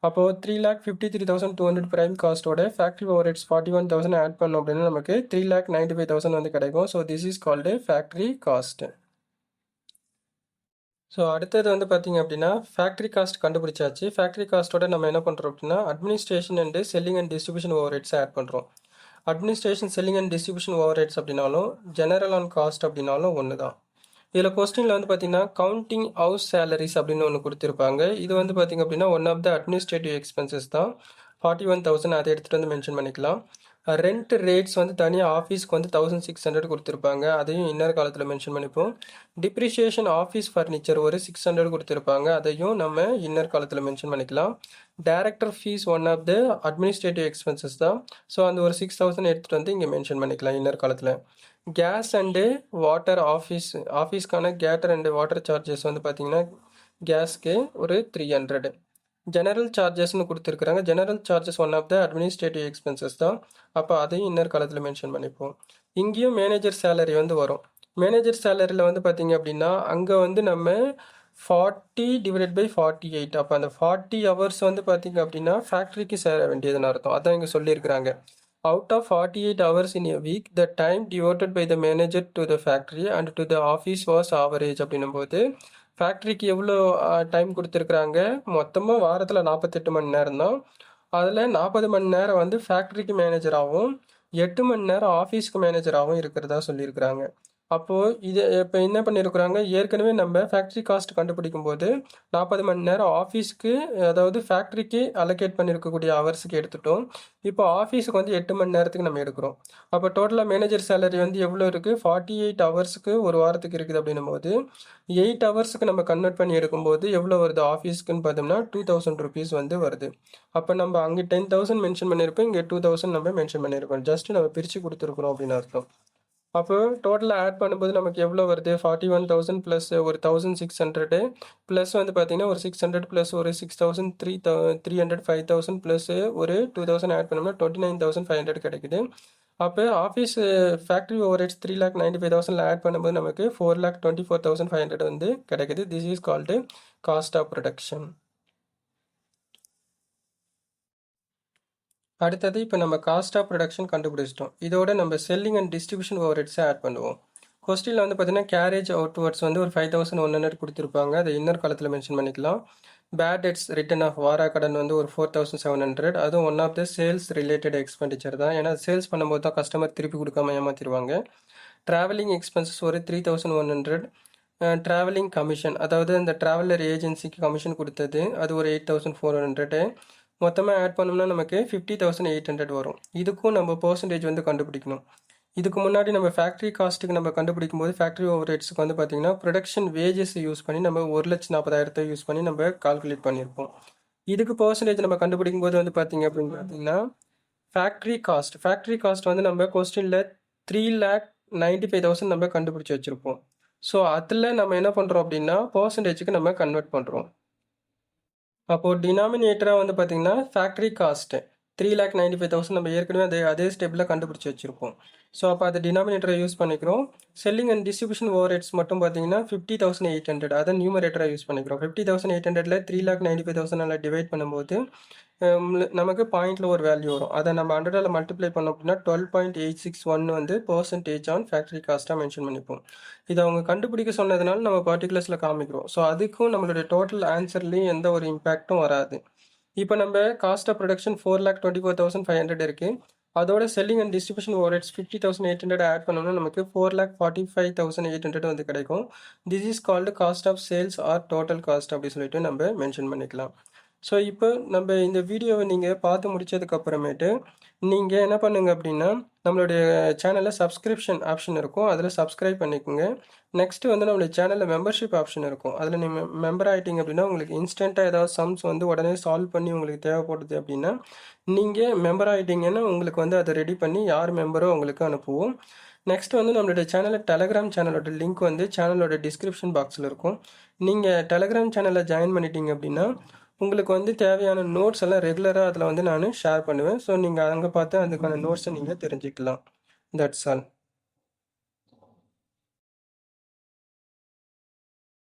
அப்போது 3,53,200 ப்ரைம் காஸ்ட்டோட ஃபேக்ட்ரி ஓவர் ஹெட்ஸ் 41,000 ஆட் பண்ணோம் அப்படின்னா நமக்கு 3,95,000 வந்து கிடைக்கும். So this is called factory cost. So அடுத்தது வந்து பார்த்திங்க அப்படின்னா ஃபேக்ட்ரி காஸ்ட் கண்டுபிடிச்சாச்சு. ஃபேக்ட்ரி காஸ்ட்டோட நம்ம என்ன பண்ணுறோம் அப்படின்னா administration and selling and distribution over ஹெட்ஸை ஆட் பண்ணுறோம். Administration selling and distribution overheads அப்படின்னாலும் ஜெனரல் ஆன் காஸ்ட் அப்படின்னாலும் ஒன்று தான். இதில் கொஸ்டினில் வந்து பார்த்தீங்கன்னா கவுண்டிங் ஹவுஸ் சேலரிஸ் அப்படின்னு ஒன்று கொடுத்துருப்பாங்க. இது வந்து பார்த்திங்க அப்படின்னா one of the administrative expenses தான். 41,000 அதை எடுத்துகிட்டு வந்து மென்ஷன் பண்ணிக்கலாம். ரெண்ட் ரேட்ஸ் வந்து தனியாக ஆஃபீஸ்க்கு வந்து 1,600 கொடுத்துருப்பாங்க. அதையும் இன்னர் காலத்தில் மென்ஷன் பண்ணிப்போம். டிப்ரிஷியேஷன் ஆஃபீஸ் ஃபர்னிச்சர் ஒரு 600 கொடுத்துருப்பாங்க. அதையும் நம்ம இன்னர் காலத்தில் மென்ஷன் பண்ணிக்கலாம். Director fees one of the administrative expenses தான். ஸோ அந்த ஒரு 6,000 எடுத்துகிட்டு வந்து இங்கே மென்ஷன் பண்ணிக்கலாம் இன்னர் காலத்தில். கேஸ் அண்டு வாட்டர் ஆஃபீஸ்க்கான கேட்டர் அண்டு வாட்டர் சார்ஜஸ் வந்து பார்த்திங்கன்னா கேஸ்க்கு ஒரு 300. ஜெனரல் சார்ஜஸ்ன்னு கொடுத்துருக்குறாங்க. General charges one of the administrative expenses தான். அப்போ அதையும் இன்னர் காலத்தில் மென்ஷன் பண்ணிப்போம். இங்கேயும் மேனேஜர் சேலரி வந்து வரும். மேனேஜர் சேலரியில் வந்து பார்த்திங்க அப்படின்னா அங்கே வந்து நம்ம 40 டிவைடட் பை 48. அப்போ அந்த 40 ஹவர்ஸ் வந்து பார்த்திங்க அப்படின்னா ஃபேக்ட்ரிக்கு சேர வேண்டியதுன்னு அர்த்தம். அதான் இங்கே சொல்லியிருக்கிறாங்க. Out of 48 hours in a week, the time devoted by the manager to the factory and to the office was average அப்படின்னும்போது ஃபேக்ட்ரிக்கு எவ்வளோ டைம் கொடுத்துருக்குறாங்க, மொத்தமாக வாரத்தில் 48 மணி நேரம் தான். அதில் 40 மணி நேரம் வந்து ஃபேக்ட்ரிக்கு மேனேஜராகவும் 8 மணி நேரம் ஆஃபீஸ்க்கு மேனேஜராகவும் இருக்கிறதா சொல்லியிருக்கிறாங்க. அப்போது இது இப்போ என்ன பண்ணியிருக்கிறாங்க, ஏற்கனவே நம்ம ஃபேக்ட்ரி காஸ்ட் கண்டுபிடிக்கும் போது 40 மணி நேரம் ஆஃபீஸ்க்கு, அதாவது ஃபேக்ட்ரிக்கு அலோகேட் பண்ணியிருக்கக்கூடிய ஹவர்ஸுக்கு எடுத்துட்டோம். இப்போ ஆஃபீஸுக்கு வந்து 8 மணி நேரத்துக்கு நம்ம எடுக்கிறோம். அப்போ டோட்டலாக மேனேஜர் சேலரி வந்து எவ்வளோ இருக்குது, 48 ஹவர்ஸுக்கு ஒரு வாரத்துக்கு இருக்குது அப்படின்னும் போது 8 ஹவர்ஸுக்கு நம்ம கன்வெர்ட் பண்ணி எடுக்கும்போது எவ்வளோ வருது ஆஃபீஸ்க்குன்னு பார்த்தோம்னா 2000 ருபீஸ் வந்து வருது. அப்போ நம்ம அங்கே 10,000 மென்ஷன் பண்ணியிருப்போம், இங்கே 2000 நம்ம மென்ஷன் பண்ணியிருக்கோம். ஜஸ்ட் நம்ம பிரித்து கொடுத்துருக்குறோம் அப்படின்னு அர்த்தம். அப்போ டோட்டலாக ஆட் பண்ணும்போது நமக்கு எவ்வளோ வருது, 41,000 ப்ளஸ் ஒரு 1,600 ப்ளஸ் வந்து பார்த்தீங்கன்னா ஒரு 600 ப்ளஸ் ஒரு 6,000 300 5,000 ப்ளஸ் ஒரு 2,000 ஆட் பண்ணோம்னா 29,500 கிடைக்குது. அப்போ office factory over heads 3,95,000 add பண்ணும்போது நமக்கு 4,24,500 வந்து கிடைக்குது. This is called cost of production. அடுத்தது இப்போ நம்ம காஸ்ட் ஆஃப் ப்ரொடக்ஷன் கண்டுபிடிச்சிட்டோம். இதோட நம்ம செல்லிங் அண்ட் டிஸ்ட்ரிபியூஷன் ஓவர் ஹெட்ஸை ஆட் பண்ணுவோம். கொஸ்டினில் வந்து பார்த்தீங்கன்னா கேரேஜ் அவுட்வர்ட்ஸ் வந்து ஒரு 5,100 கொடுத்துருப்பாங்க. அதை இன்னர் காலத்தில் மென்ஷன் பண்ணிக்கலாம். பேட் டெட்ஸ் ரிட்டன் ஆஃப் வாரா கடன் வந்து ஒரு 4,700. அதுவும் one of the sales related expenditure தான். ஏன்னா சேல்ஸ் பண்ணும்போது தான் கஸ்டமர் திருப்பி கொடுக்காம ஏமாற்றிடுவாங்க. ட்ராவலிங் எக்ஸ்பென்சஸ் ஒரு 3,100. ட்ராவலிங் கமிஷன், அதாவது அந்த ட்ராவலர் ஏஜென்சிக்கு கமிஷன் கொடுத்தது, அது ஒரு 8,400. மொத்தமாக ஆட் பண்ணோம்னா நமக்கு 50,800 வரும். இதுக்கும் நம்ம பர்சன்டேஜ் வந்து கண்டுபிடிக்கணும். இதுக்கு முன்னாடி நம்ம ஃபேக்ட்ரி காஸ்ட்டுக்கு நம்ம கண்டுபிடிக்கும் போது ஃபேக்ட்ரி ஓவர் ஹெட்ஸுக்கு வந்து பார்த்தீங்கன்னா ப்ரொடக்ஷன் வேஜஸ் யூஸ் பண்ணி நம்ம 1,40,000 யூஸ் பண்ணி நம்ம கால்குலேட் பண்ணியிருப்போம். இதுக்கு பர்சன்டேஜ் நம்ம கண்டுபிடிக்கும் போது வந்து பார்த்தீங்கன்னா ஃபேக்ட்ரி காஸ்ட் வந்து நம்ம கொஸ்டினில் 3,95,000 நம்ம கண்டுபிடிச்சி வச்சுருப்போம். ஸோ அதில் நம்ம என்ன பண்ணுறோம் அப்படின்னா பர்சன்டேஜுக்கு நம்ம கன்வெர்ட் பண்ணுறோம். அப்போது டினாமினேட்டராக வந்து பார்த்தீங்கன்னா ஃபேக்ட்ரி காஸ்ட்டு 3,95,000 நம்ம ஏற்கனவே அதே ஸ்டெப்பில் கண்டுபிடிச்சி வச்சுருப்போம். ஸோ அப்போ அதை டினாமினேட்டரை யூஸ் பண்ணிக்கிறோம். Selling and distribution overheads மட்டும் பார்த்தீங்கன்னா 50,800, அதை நியூமரேட்டராக யூஸ் பண்ணிக்கிறோம். 50,800 3,95,000 டிவைட் பண்ணும்போது நமக்கு பாயிண்டில் ஒரு வேல்யூ வரும். அதை நம்ம 100 மல்டிப்ளை பண்ணோம் அப்படின்னா 12.861 வந்து பர்சன்டேஜ் ஆன் ஃபேக்ட்ரி காஸ்ட்டாக மென்ஷன் பண்ணிப்போம். இதை அவங்க கண்டுபிடிக்க சொன்னதுனால நம்ம பர்டிகுலர்ஸில் காமிக்கிறோம். ஸோ அதுக்கும் நம்மளுடைய டோட்டல் ஆன்சர்லேயும் எந்த ஒரு இம்பேக்டும் வராது. இப்போ நம்ம காஸ்ட் ஆஃப் ப்ரொடக்ஷன் 4,24,500 இருக்குது. அதோட selling and distribution overheads 50,800 add பண்ணோம்னா நமக்கு 4,45,800 வந்து கிடைக்கும். This is called cost of sales or total cost அப்படி சொல்லிட்டு நம்ம மென்ஷன் பண்ணிக்கலாம். ஸோ இப்போ நம்ம இந்த வீடியோவை நீங்கள் பார்த்து முடிச்சதுக்கப்புறமேட்டு நீங்கள் என்ன பண்ணுங்க அப்படின்னா நம்மளுடைய சேனலில் சப்ஸ்கிரிப்ஷன் ஆப்ஷன் இருக்கும், அதில் சப்ஸ்கிரைப் பண்ணிக்கோங்க. நெக்ஸ்ட்டு வந்து நம்மளுடைய சேனலில் மெம்பர்ஷிப் ஆப்ஷன் இருக்கும், அதில் நீங்கள் மெம்பர் ஆகிட்டீங்க அப்படின்னா உங்களுக்கு இன்ஸ்டண்ட்டாக ஏதாவது சம்ஸ் வந்து உடனே சால்வ் பண்ணி உங்களுக்கு தேவைப்படுது அப்படின்னா நீங்கள் மெம்பர் ஆகிட்டீங்கன்னா உங்களுக்கு வந்து அதை ரெடி பண்ணி யார் மெம்பரோ உங்களுக்கு அனுப்புவோம். நெக்ஸ்ட் வந்து நம்மளுடைய சேனலில் டெலகிராம் சேனலோட லிங்க் வந்து சேனலோட டிஸ்கிரிப்ஷன் பாக்ஸில் இருக்கும். நீங்கள் டெலகிராம் சேனலில் ஜாயின் பண்ணிட்டீங்க அப்படின்னா உங்களுக்கு வந்து தேவையான நோட்ஸ் எல்லாம் ரெகுலராக அதில் வந்து நான் ஷேர் பண்ணுவேன். ஸோ நீங்கள் அங்கே பார்த்து அதுக்கான நோட்ஸை நீங்கள் தெரிஞ்சுக்கலாம். That's all.